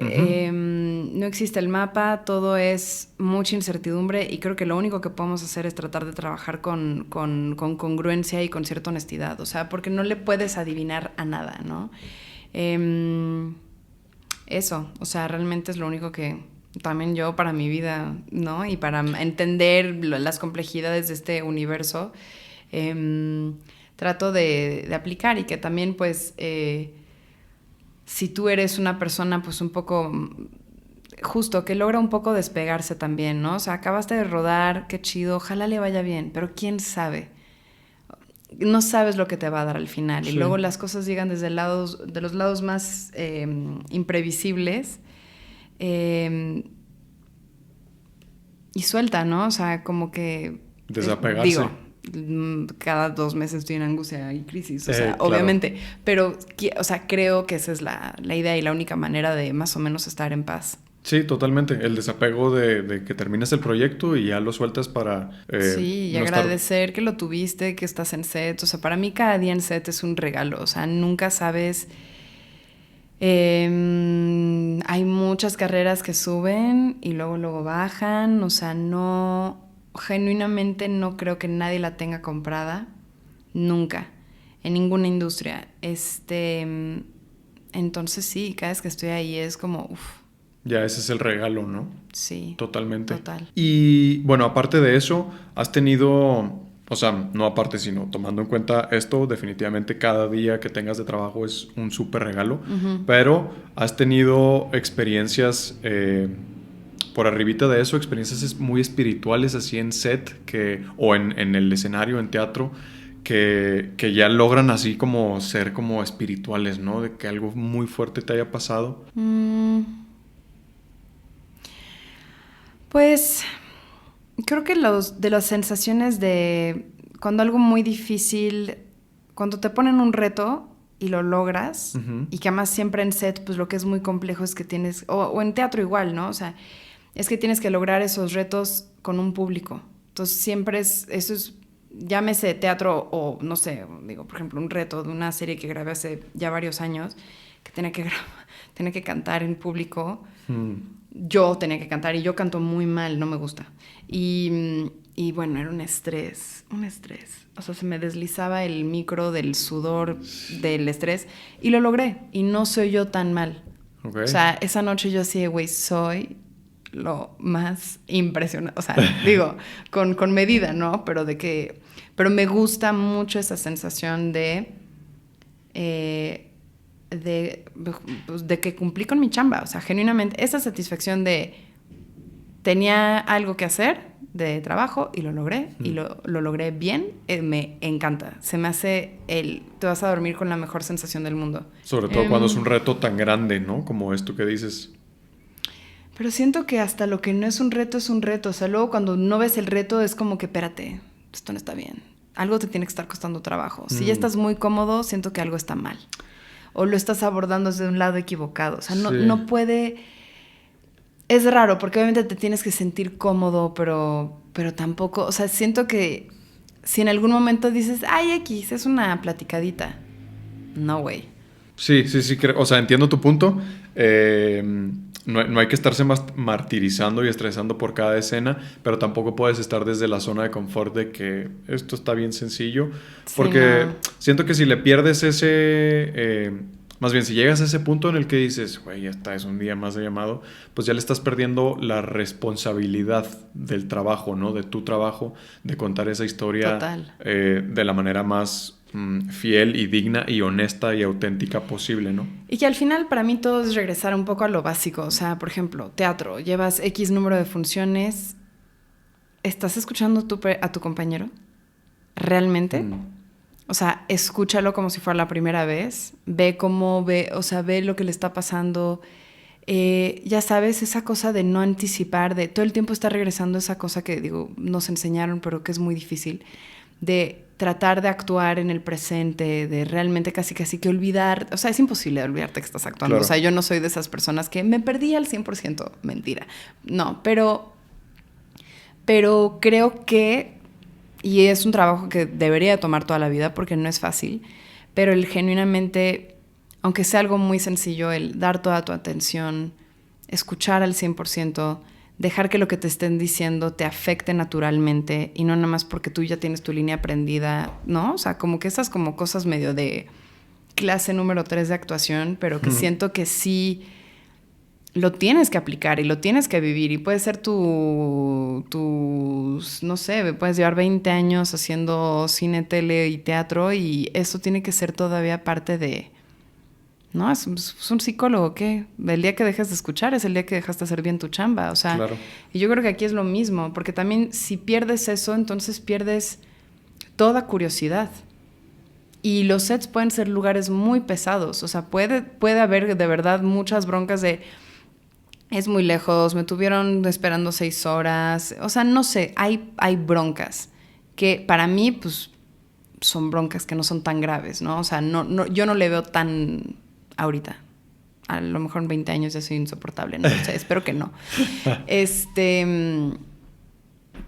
no existe el mapa, todo es mucha incertidumbre y creo que lo único que podemos hacer es tratar de trabajar con congruencia y con cierta honestidad, o sea, porque no le puedes adivinar a nada, ¿no? Eso, o sea, realmente es lo único que también yo para mi vida, ¿no? Y para entender las complejidades de este universo, trato de aplicar y que también, pues, si tú eres una persona, pues, un poco justo, que logra un poco despegarse también, ¿no? O sea, acabaste de rodar, qué chido, ojalá le vaya bien, pero quién sabe. No sabes lo que te va a dar al final. Sí. Y luego las cosas llegan desde de los lados más imprevisibles. Y suelta, ¿no? O sea, como que... Desapegarse. Digo, cada 2 meses estoy en angustia y crisis, o sea, obviamente. Claro. Pero, o sea, creo que esa es la idea y la única manera de más o menos estar en paz. Sí, totalmente. El desapego de que terminas el proyecto y ya lo sueltas para... sí, y no agradecer que lo tuviste, que estás en set. O sea, para mí cada día en set es un regalo. O sea, nunca sabes... hay muchas carreras que suben y luego bajan. O sea, genuinamente no creo que nadie la tenga comprada. Nunca. En ninguna industria. Entonces sí, cada vez que estoy ahí es como... Ya, ese es el regalo, ¿no? Sí. Totalmente. Total. Y bueno, aparte de eso, has tenido o sea, no aparte, sino tomando en cuenta esto, definitivamente cada día que tengas de trabajo es un súper regalo, pero has tenido experiencias por arribita de eso, experiencias muy espirituales así en set o en el escenario, en teatro, que ya logran así como ser como espirituales, ¿no? De que algo muy fuerte te haya pasado. Pues creo que de las sensaciones de cuando algo muy difícil, cuando te ponen un reto y lo logras, y que además siempre en set, pues lo que es muy complejo es que tienes, o en teatro igual, ¿no? O sea, es que tienes que lograr esos retos con un público. Entonces siempre eso es, llámese teatro o no sé, digo, por ejemplo, un reto de una serie que grabé hace ya varios años, que tenía que cantar en público. Yo tenía que cantar y yo canto muy mal, no me gusta. Y bueno, era un estrés. O sea, se me deslizaba el micro del sudor, del estrés, y lo logré. Y no soy yo tan mal. Okay. O sea, esa noche yo así, güey, soy lo más impresionante. O sea, digo, con medida, ¿no? Pero me gusta mucho esa sensación de que cumplí con mi chamba. O sea, genuinamente, esa satisfacción de tenía algo que hacer de trabajo y lo logré, y lo logré bien, me encanta. Se me hace te vas a dormir con la mejor sensación del mundo. Sobre todo cuando es un reto tan grande, ¿no? Como esto que dices. Pero siento que hasta lo que no es un reto es un reto. O sea, luego cuando no ves el reto es como que, espérate, esto no está bien. Algo te tiene que estar costando trabajo. Si ya estás muy cómodo, siento que algo está mal. O lo estás abordando desde un lado equivocado. O sea, no puede... Es raro, porque obviamente te tienes que sentir cómodo, pero tampoco... O sea, siento que si en algún momento dices, ay, X, es una platicadita. No, güey. Sí, o sea, entiendo tu punto. No hay que estarse martirizando y estresando por cada escena, pero tampoco puedes estar desde la zona de confort de que esto está bien sencillo, porque siento que si le pierdes más bien si llegas a ese punto en el que dices, güey, ya está, es un día más de llamado, pues ya le estás perdiendo la responsabilidad del trabajo, ¿no? De tu trabajo, de contar esa historia de la manera más fiel y digna y honesta y auténtica posible, ¿no? Y que al final para mí todo es regresar un poco a lo básico. O sea, por ejemplo, teatro, llevas X número de funciones, ¿estás escuchando a tu compañero? ¿Realmente? O sea, escúchalo como si fuera la primera vez, ve lo que le está pasando. Ya sabes, esa cosa de no anticipar, de todo el tiempo está regresando esa cosa que, digo, nos enseñaron, pero que es muy difícil, de tratar de actuar en el presente, de realmente casi que olvidar. O sea, es imposible olvidarte que estás actuando. Claro. O sea, yo no soy de esas personas que me perdí al 100%. Mentira. No, pero creo que, y es un trabajo que debería tomar toda la vida porque no es fácil, pero el genuinamente, aunque sea algo muy sencillo, el dar toda tu atención, escuchar al 100%, dejar que lo que te estén diciendo te afecte naturalmente y no nada más porque tú ya tienes tu línea aprendida, ¿no? O sea, como que esas como cosas medio de clase número 3 de actuación, pero que siento que sí lo tienes que aplicar y lo tienes que vivir, y puede ser no sé, puedes llevar 20 años haciendo cine, tele y teatro, y eso tiene que ser todavía parte de... ¿No? Es un psicólogo, ¿qué? El día que dejas de escuchar es el día que dejaste de hacer bien tu chamba, o sea... Claro. Y yo creo que aquí es lo mismo, porque también si pierdes eso, entonces pierdes toda curiosidad. Y los sets pueden ser lugares muy pesados, o sea, puede haber de verdad muchas broncas de... Es muy lejos, me tuvieron esperando 6 horas, o sea, no sé, hay broncas que para mí, pues, son broncas que no son tan graves, ¿no? O sea, yo no le veo tan... ahorita. A lo mejor en 20 años ya soy insoportable, no sé, espero que no.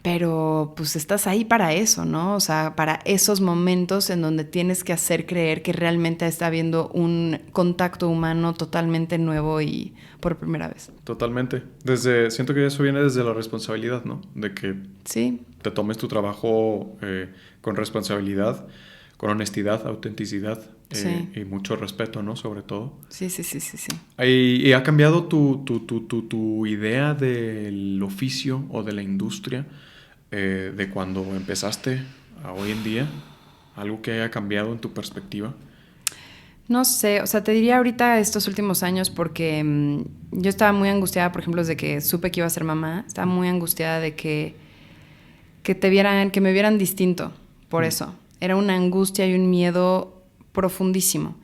Pero pues estás ahí para eso, ¿no? O sea, para esos momentos en donde tienes que hacer creer que realmente está habiendo un contacto humano totalmente nuevo y por primera vez. Totalmente. Siento que eso viene desde la responsabilidad, ¿no? De que te tomes tu trabajo con responsabilidad, con honestidad, autenticidad y mucho respeto, ¿no? Sobre todo. Sí. ¿Y ha cambiado tu idea del oficio o de la industria de cuando empezaste a hoy en día? ¿Algo que haya cambiado en tu perspectiva? No sé, o sea, te diría ahorita estos últimos años porque yo estaba muy angustiada, por ejemplo, desde que supe que iba a ser mamá, estaba muy angustiada de que que me vieran distinto por eso. Era una angustia y un miedo profundísimo.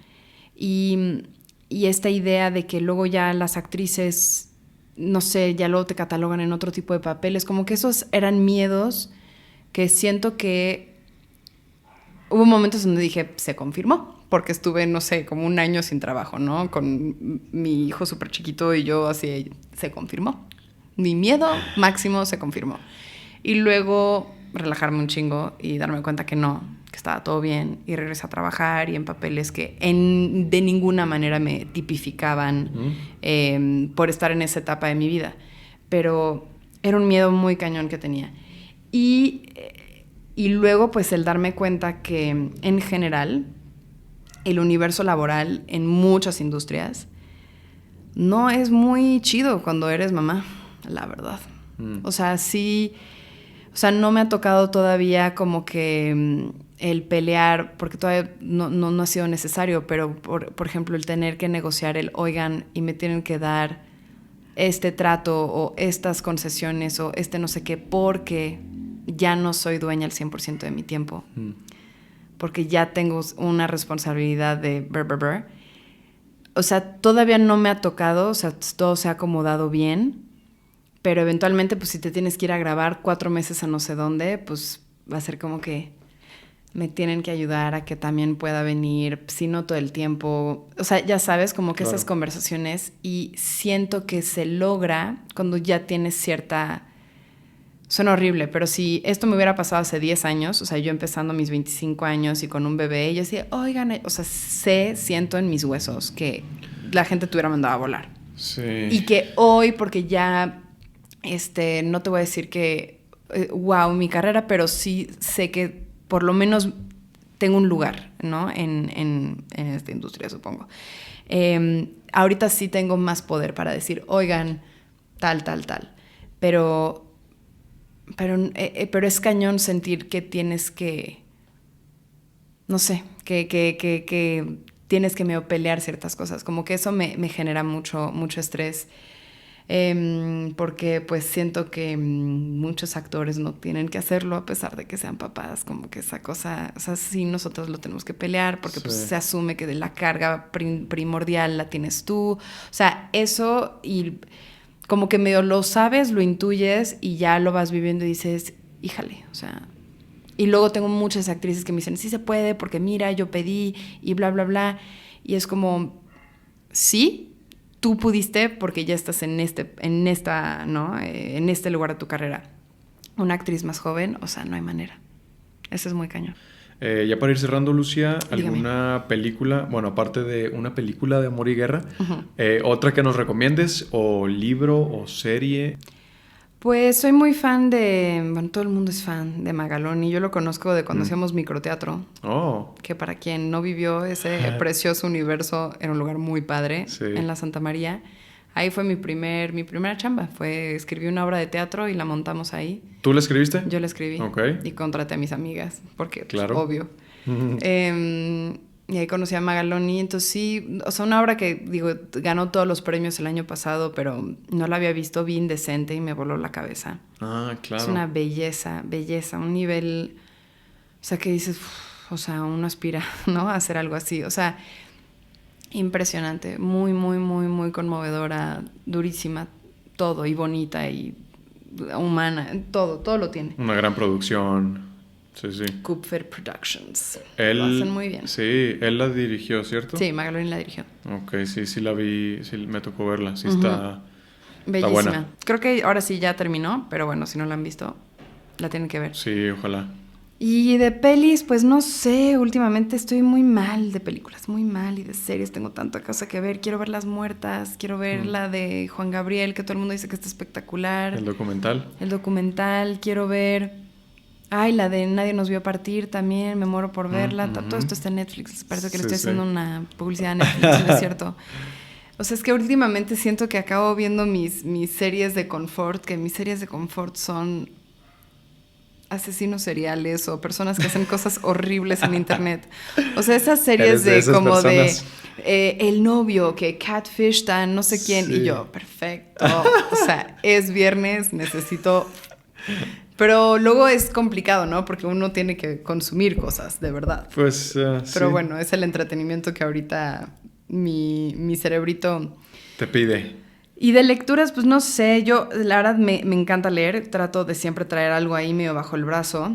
Y esta idea de que luego ya las actrices, no sé, ya luego te catalogan en otro tipo de papeles, como que esos eran miedos que siento que hubo momentos donde dije, se confirmó, porque estuve, no sé, como un año sin trabajo, ¿no? Con mi hijo súper chiquito y yo así, se confirmó. Mi miedo máximo se confirmó. Y luego relajarme un chingo y darme cuenta que no, que estaba todo bien, y regresé a trabajar y en papeles que de ninguna manera me tipificaban por estar en esa etapa de mi vida. Pero era un miedo muy cañón que tenía. Y luego, pues, el darme cuenta que, en general, el universo laboral en muchas industrias no es muy chido cuando eres mamá, la verdad. O sea, sí... O sea, no me ha tocado todavía como que el pelear, porque todavía no ha sido necesario, pero, por ejemplo, el tener que negociar oigan, y me tienen que dar este trato o estas concesiones o no sé qué, porque ya no soy dueña al 100% de mi tiempo. Porque ya tengo una responsabilidad de O sea, todavía no me ha tocado, o sea, todo se ha acomodado bien, pero eventualmente, pues, si te tienes que ir a grabar 4 meses a no sé dónde, pues va a ser como que me tienen que ayudar a que también pueda venir, si no todo el tiempo. O sea, ya sabes, como que esas conversaciones, y siento que se logra cuando ya tienes cierta... Suena horrible, pero si esto me hubiera pasado hace 10 años, o sea, yo empezando mis 25 años y con un bebé, yo decía, oigan, o sea, siento en mis huesos que la gente te hubiera mandado a volar. Sí. Y que hoy, porque ya... no te voy a decir que wow, mi carrera, pero sí sé que por lo menos tengo un lugar, ¿no? En esta industria, supongo. Ahorita sí tengo más poder para decir, oigan, tal. Pero es cañón sentir que tienes que, no sé, que tienes que medio pelear ciertas cosas. Como que eso me genera mucho estrés. Porque pues siento que muchos actores no tienen que hacerlo a pesar de que sean papás, como que esa cosa, o sea, sí, nosotros lo tenemos que pelear porque pues se asume que de la carga primordial la tienes tú, o sea, eso, y como que medio lo sabes, lo intuyes y ya lo vas viviendo y dices, híjale, o sea. Y luego tengo muchas actrices que me dicen, sí se puede porque mira, yo pedí y bla, bla, bla, y es como, sí, tú pudiste porque ya estás en esta, ¿no? En este lugar de tu carrera. Una actriz más joven, o sea, no hay manera. Eso es muy cañón. Ya para ir cerrando, Lucía, ¿alguna Dígame. película, bueno, aparte de una película de amor y guerra, otra que nos recomiendes, o libro o serie? Pues soy muy fan bueno, todo el mundo es fan de Magaloni. Yo lo conozco de cuando hacíamos microteatro. Oh. Que para quien no vivió ese precioso universo, era un lugar muy padre, en la Santa María. Ahí fue mi primera chamba. Escribí una obra de teatro y la montamos ahí. ¿Tú la escribiste? Yo la escribí. Okay. Y contraté a mis amigas, porque, claro. pues, obvio. Y ahí conocí a Magaloni. Entonces sí, o sea, una obra que, digo, ganó todos los premios el año pasado, pero no la había visto, vi Indecente y me voló la cabeza. Ah, claro. Es una belleza, un nivel, o sea, que dices, o sea, uno aspira, ¿no? A hacer algo así, o sea, impresionante, muy, muy, muy, muy conmovedora, durísima, todo, y bonita, y humana, todo lo tiene. Una gran producción. Sí. Kupfer Productions. Lo hacen muy bien. Sí, él la dirigió, ¿cierto? Sí, Magaloni la dirigió. Ok, sí la vi, sí me tocó verla, sí está bellísima. Buena. Creo que ahora sí ya terminó, pero bueno, si no la han visto, la tienen que ver. Sí, ojalá. Y de pelis, pues no sé, últimamente estoy muy mal de películas, muy mal, y de series, tengo tanta cosa que ver. Quiero ver Las Muertas, quiero ver la de Juan Gabriel, que todo el mundo dice que está espectacular. ¿El documental? El documental, quiero ver... Ay, la de Nadie nos vio partir también, me muero por verla. Todo esto está en Netflix, parece que le estoy haciendo una publicidad a Netflix, ¿no es cierto? O sea, es que últimamente siento que acabo viendo mis series de confort, que mis series de confort son asesinos seriales o personas que hacen cosas horribles en internet. O sea, esas series de esas como personas. El novio, que catfish tan no sé quién. Sí. Y yo, perfecto. O sea, es viernes, necesito... Pero luego es complicado, ¿no? Porque uno tiene que consumir cosas, de verdad. Pues, Pero sí. bueno, es el entretenimiento que ahorita mi cerebrito... Te pide. Y de lecturas, pues no sé, yo la verdad me encanta leer, trato de siempre traer algo ahí medio bajo el brazo.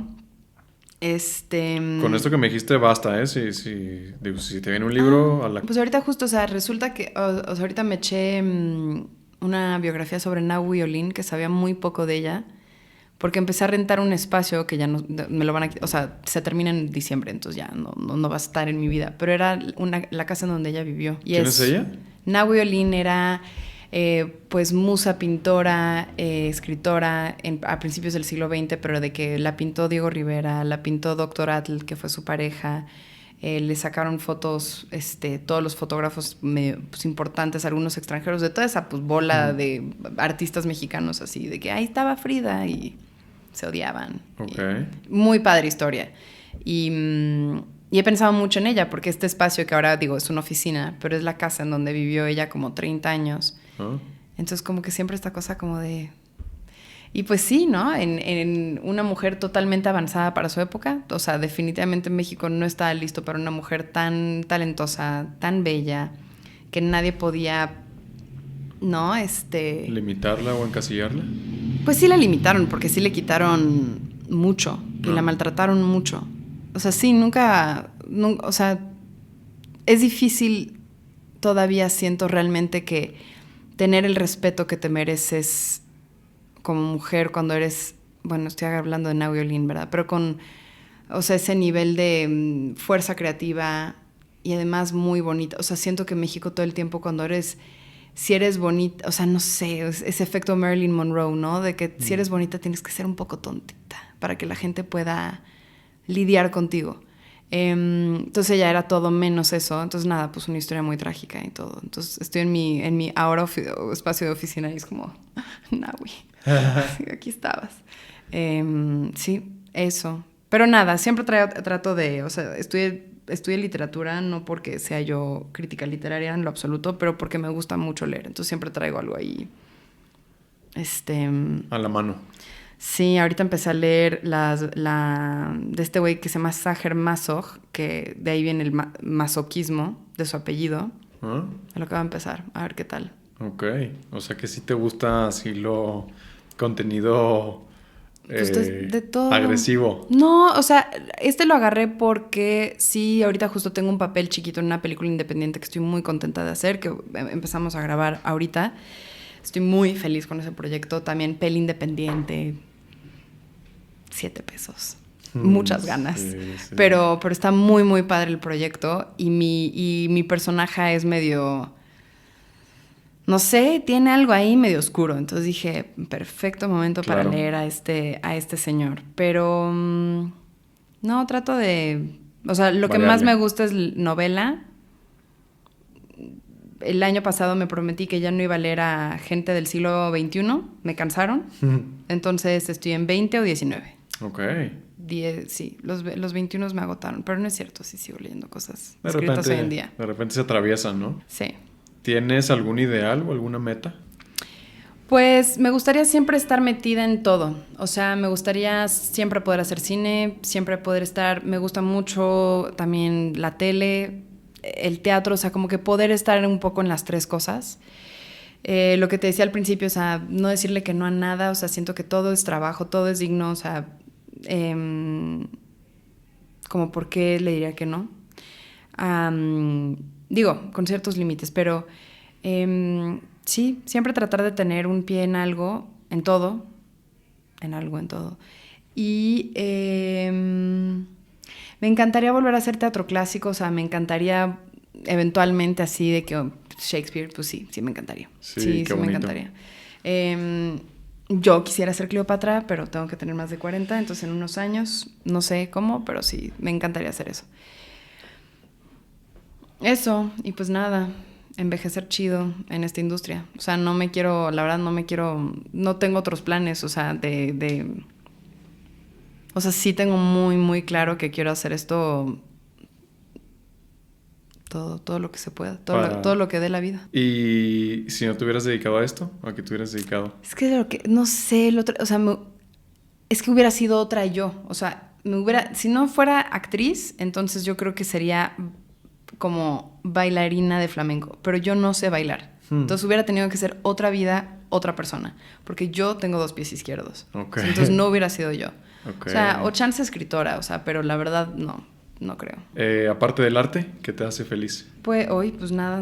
Con esto que me dijiste basta, ¿eh? Digo, si te viene un libro a la... Pues ahorita justo, o sea, resulta que, o sea, ahorita me eché una biografía sobre Nahui Olin, que sabía muy poco de ella, porque empecé a rentar un espacio que ya no, me lo van a quitar, o sea, se termina en diciembre, entonces ya no va a estar en mi vida, pero era la casa en donde ella vivió. Y ¿Quién es ella? Nahui Olin era... pues musa, pintora, escritora a principios del siglo XX, pero de que la pintó Diego Rivera, la pintó Dr. Atl, que fue su pareja. Le sacaron fotos, todos los fotógrafos pues, importantes, algunos extranjeros, de toda esa pues, bola de artistas mexicanos así, de que ahí estaba Frida y se odiaban. Okay. Muy padre historia. Y he pensado mucho en ella, porque este espacio que ahora digo es una oficina, pero es la casa en donde vivió ella como 30 años. Entonces como que siempre esta cosa como de... Y pues sí, ¿no? En una mujer totalmente avanzada para su época. O sea, definitivamente México no estaba listo para una mujer tan talentosa, tan bella, que nadie podía, ¿no? ¿Limitarla o encasillarla? Pues sí la limitaron, porque sí le quitaron mucho y la maltrataron mucho. O sea, sí, nunca, o sea, es difícil todavía, siento realmente que tener el respeto que te mereces como mujer cuando eres, bueno, estoy hablando de Nahui Olin, ¿verdad? Pero con, o sea, ese nivel de fuerza creativa y además muy bonita. O sea, siento que México todo el tiempo cuando eres, si eres bonita, o sea, no sé, ese efecto Marilyn Monroe, ¿no? De que si eres bonita tienes que ser un poco tontita para que la gente pueda lidiar contigo. Entonces ella era todo menos eso. Entonces nada, pues una historia muy trágica y todo. Entonces estoy en mi ahora espacio de oficina y es como, Nahui, aquí estabas. Sí, eso. Pero nada, siempre trato de, o sea, estudié literatura, no porque sea yo crítica literaria en lo absoluto, pero porque me gusta mucho leer. Entonces siempre traigo algo ahí. A la mano. Sí, ahorita empecé a leer de este güey que se llama Sacher Masoch, que de ahí viene el masoquismo de su apellido. ¿Ah? Lo acabo de empezar, a ver qué tal. Ok, o sea que sí te gusta así lo contenido Pues de todo. agresivo. No, o sea, lo agarré porque sí, ahorita justo tengo un papel chiquito en una película independiente que estoy muy contenta de hacer, que empezamos a grabar ahorita. Estoy muy feliz con ese proyecto. También peli independiente. 7 pesos. Muchas ganas. Sí. Pero está muy, muy padre el proyecto. Y mi personaje es medio... No sé, tiene algo ahí medio oscuro. Entonces dije, perfecto momento para leer a este señor. Pero... no, trato de... O sea, lo que más me gusta es novela. El año pasado me prometí que ya no iba a leer a gente del siglo XXI. Me cansaron. Entonces estoy en 20 o 19. Ok. 10, sí, los 21 me agotaron. Pero no es cierto, sí sigo leyendo cosas escritas hoy en día. De repente se atraviesan, ¿no? Sí. ¿Tienes algún ideal o alguna meta? Pues me gustaría siempre estar metida en todo. O sea, me gustaría siempre poder hacer cine, siempre poder estar... Me gusta mucho también la tele, el teatro, o sea, como que poder estar un poco en las tres cosas. Lo que te decía al principio, o sea, no decirle que no a nada, o sea, siento que todo es trabajo, todo es digno, o sea, como por qué le diría que no. Digo, con ciertos límites, pero sí, siempre tratar de tener un pie en algo, en todo, en todo. Y me encantaría volver a hacer teatro clásico, o sea, me encantaría eventualmente así de que Shakespeare, pues sí me encantaría. Sí, me encantaría. Yo quisiera ser Cleopatra, pero tengo que tener más de 40, entonces en unos años, no sé cómo, pero sí, me encantaría hacer eso. Eso, y pues nada, envejecer chido en esta industria. O sea, no tengo otros planes, o sea, de O sea, sí tengo muy, muy claro que quiero hacer esto todo lo que se pueda, todo lo que dé la vida. ¿Y si no te hubieras dedicado a esto? ¿A qué te hubieras dedicado? Es que no sé, o sea, es que hubiera sido otra yo. O sea, si no fuera actriz, entonces yo creo que sería como bailarina de flamenco. Pero yo no sé bailar. Entonces hubiera tenido que ser otra vida, otra persona. Porque yo tengo 2 pies izquierdos. Okay. Entonces no hubiera sido yo. Okay. O sea, o chance escritora, o sea, pero la verdad no creo. Aparte del arte, ¿qué te hace feliz? Pues hoy, pues nada,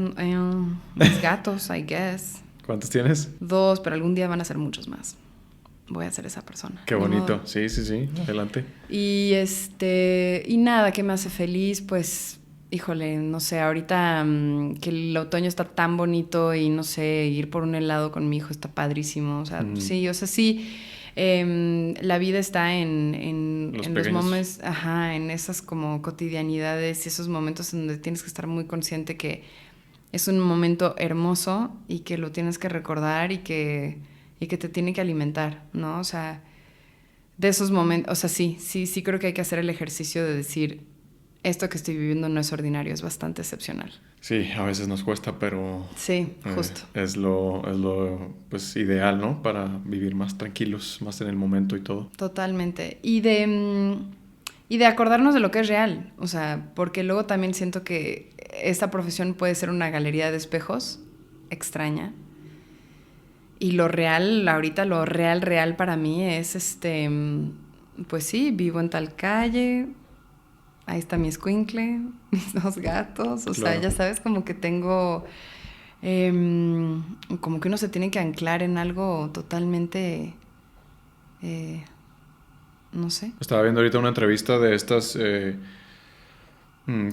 mis gatos, I guess. ¿Cuántos tienes? 2, pero algún día van a ser muchos más. Voy a ser esa persona. Qué bonito. Sí, adelante. Y y nada, ¿qué me hace feliz? Pues, híjole, no sé, ahorita que el otoño está tan bonito y no sé, ir por un helado con mi hijo está padrísimo. O sea, sí, la vida está en los momentos, en esas como cotidianidades y esos momentos donde tienes que estar muy consciente que es un momento hermoso y que lo tienes que recordar y que te tiene que alimentar, ¿no? O sea, de esos momentos, o sea, sí creo que hay que hacer el ejercicio de decir, esto que estoy viviendo no es ordinario, es bastante excepcional. Sí, a veces nos cuesta, pero... Sí, justo. Es lo pues, ideal, ¿no? Para vivir más tranquilos, más en el momento y todo. Totalmente. Y de acordarnos de lo que es real. O sea, porque luego también siento que esta profesión puede ser una galería de espejos extraña. Y lo real, ahorita lo real para mí es pues sí, vivo en tal calle, ahí está mi escuincle, mis 2 gatos, o sea, ya sabes, como que tengo, como que uno se tiene que anclar en algo totalmente, no sé. Estaba viendo ahorita una entrevista de estas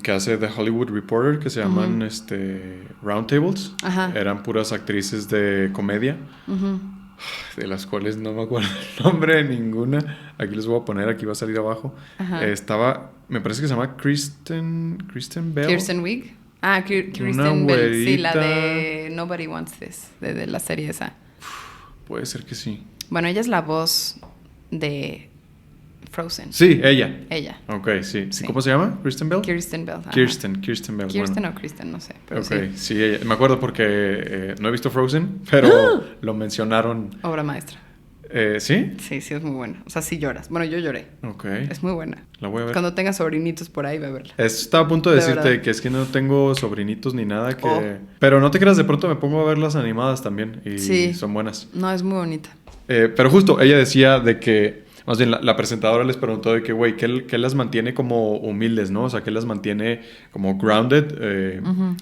que hace The Hollywood Reporter, que se llaman Roundtables. Ajá. Eran puras actrices de comedia, de las cuales no me acuerdo el nombre de ninguna. Aquí les voy a poner, aquí va a salir abajo. Me parece que se llama Kristen Bell. Kirsten Wiig. Ah, Kristen Bell, sí, la de Nobody Wants This, de la serie esa. Puede ser que sí. Bueno, ella es la voz de Frozen. Sí, ella. Ok, sí. ¿Cómo se llama? ¿Kristen Bell? Kirsten Bell. Kirsten Bell. Kirsten o Kristen, no sé. Pero sí, ella. Me acuerdo porque no he visto Frozen, pero lo mencionaron. Obra maestra. ¿Sí? Sí, es muy buena. O sea, sí lloras. Bueno, yo lloré. Ok. Es muy buena. La voy a ver. Cuando tengas sobrinitos por ahí, va a verla. Estaba a punto de decirte que es que no tengo sobrinitos ni nada que... Pero no te creas, de pronto me pongo a ver las animadas también y son buenas. No, es muy bonita. Pero justo, ella decía de que... Más bien, la presentadora les preguntó de que, güey, ¿qué las mantiene como humildes, no? O sea, ¿qué las mantiene como grounded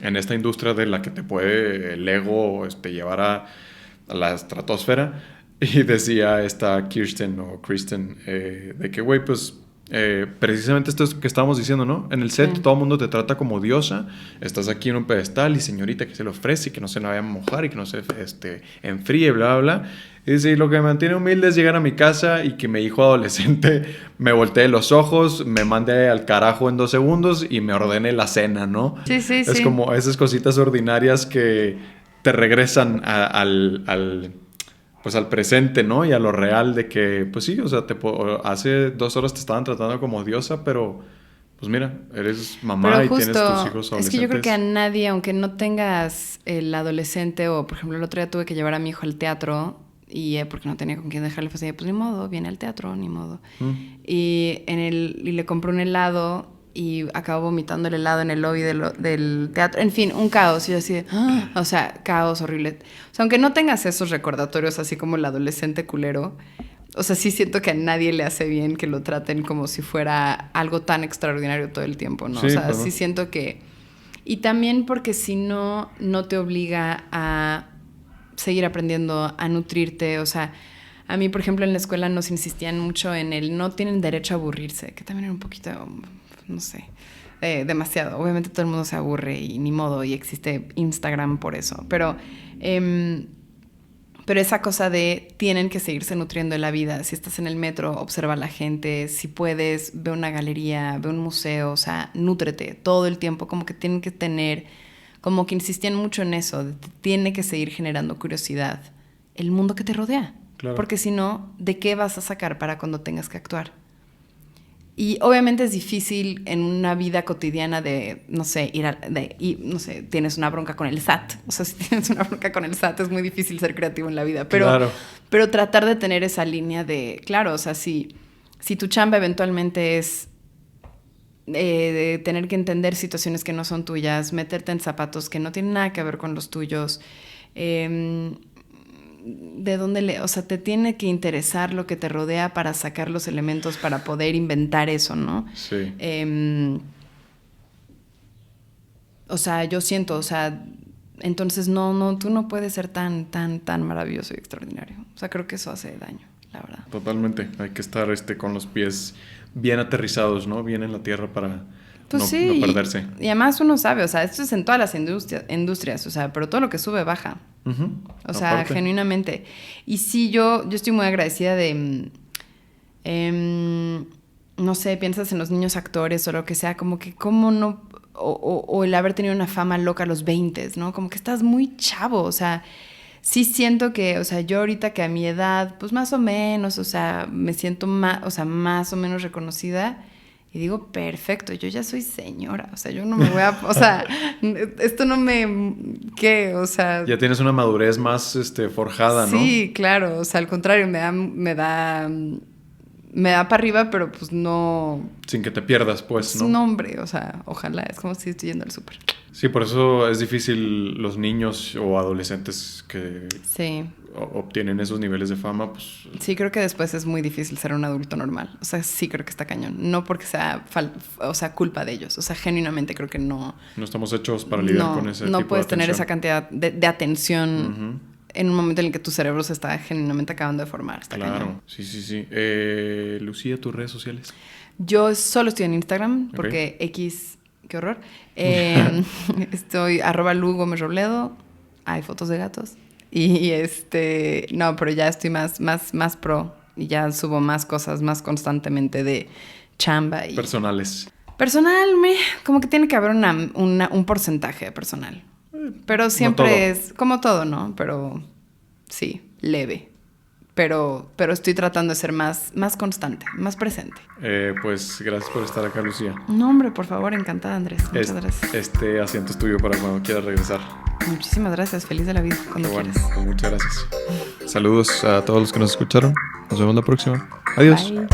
en esta industria de la que te puede el ego llevar a la estratosfera? Y decía esta Kristen, de que, güey, pues... precisamente esto es que estábamos diciendo, ¿no? En el set todo el mundo te trata como diosa. Estás aquí en un pedestal y señorita que se le ofrece y que no se la vaya a mojar y que no se enfríe, bla, bla, bla. Y dice, lo que me mantiene humilde es llegar a mi casa y que mi hijo adolescente me voltee los ojos, me mande al carajo en 2 segundos y me ordene la cena, ¿no? Sí. Es como esas cositas ordinarias que te regresan al presente, ¿no? Y a lo real de que, pues sí, o sea, hace 2 horas te estaban tratando como diosa, pero pues mira, eres mamá pero y justo, tienes tus hijos adolescentes. Es que yo creo que a nadie, aunque no tengas el adolescente, o por ejemplo el otro día tuve que llevar a mi hijo al teatro y porque no tenía con quién dejarle, pues ni modo, viene al teatro, ni modo. Y le compré un helado y acabo vomitando el helado en el lobby del teatro. En fin, un caos. Y yo así o sea, caos horrible. O sea, aunque no tengas esos recordatorios así como el adolescente culero, o sea, sí siento que a nadie le hace bien que lo traten como si fuera algo tan extraordinario todo el tiempo, ¿no? Sí, o sea, sí siento que... Y también porque si no te obliga a seguir aprendiendo, a nutrirte. O sea, a mí, por ejemplo, en la escuela nos insistían mucho en el no tienen derecho a aburrirse, que también era un poquito... no sé, demasiado. Obviamente todo el mundo se aburre y ni modo, y existe Instagram por eso. Pero esa cosa de tienen que seguirse nutriendo de la vida. Si estás en el metro, observa a la gente. Si puedes, ve una galería, ve un museo. O sea, nútrete todo el tiempo. Como que tienen que tener... Como que insistían mucho en eso. Tiene que seguir generando curiosidad el mundo que te rodea. Claro. Porque si no, ¿de qué vas a sacar para cuando tengas que actuar? Y obviamente es difícil en una vida cotidiana de, no sé, no sé, tienes una bronca con el SAT. O sea, si tienes una bronca con el SAT es muy difícil ser creativo en la vida. Pero, claro. Pero tratar de tener esa línea de, claro, o sea, si tu chamba eventualmente es de tener que entender situaciones que no son tuyas, meterte en zapatos que no tienen nada que ver con los tuyos, de dónde o sea, te tiene que interesar lo que te rodea para sacar los elementos para poder inventar eso, ¿no? Sí. O sea, yo siento, o sea, entonces tú no puedes ser tan maravilloso y extraordinario. O sea, creo que eso hace daño, la verdad. Totalmente. Hay que estar con los pies bien aterrizados, ¿no? Bien en la tierra para no perderse. Y además uno sabe, o sea, esto es en todas las industrias, o sea, pero todo lo que sube baja. Uh-huh. O sea, aparte, genuinamente. Y sí, yo estoy muy agradecida de, no sé, piensas en los niños actores o lo que sea, como que cómo no, o el haber tenido una fama loca a los 20, ¿no? Como que estás muy chavo, o sea, sí siento que, o sea, yo ahorita que a mi edad, pues más o menos, o sea, me siento más o menos reconocida. Y digo, perfecto, yo ya soy señora, o sea, yo no me voy a, o sea, esto no me, ¿qué? O sea... Ya tienes una madurez más forjada, ¿no? Sí, claro, o sea, al contrario, me da para arriba, pero pues no... Sin que te pierdas, pues, ¿no? No, hombre, o sea, ojalá, es como si estoy yendo al súper. Sí, por eso es difícil los niños o adolescentes que sí. obtienen esos niveles de fama, pues... Sí, creo que después es muy difícil ser un adulto normal. O sea, sí creo que está cañón. No porque sea, culpa de ellos. O sea, genuinamente creo que no... No estamos hechos para lidiar con ese tipo de No puedes tener esa cantidad de atención en un momento en el que tu cerebro se está genuinamente acabando de formar. Está cañón. Sí. Lucía, ¿tus redes sociales? Yo solo estoy en Instagram porque X... Qué horror. Estoy @LuGomezRobledo. Hay fotos de gatos. Y no, pero ya estoy más pro. Y ya subo más cosas más constantemente de chamba. Y personales. Personal, como que tiene que haber un porcentaje de personal. Pero siempre no es como todo, ¿no? Pero sí, leve. Pero estoy tratando de ser más constante, más presente. Pues gracias por estar acá, Lucía. No, hombre, por favor, encantada, Andrés. Muchas gracias. Este asiento es tuyo para cuando quieras regresar. Muchísimas gracias. Feliz de la vida cuando quieras. Pues muchas gracias. Saludos a todos los que nos escucharon. Nos vemos la próxima. Adiós. Bye.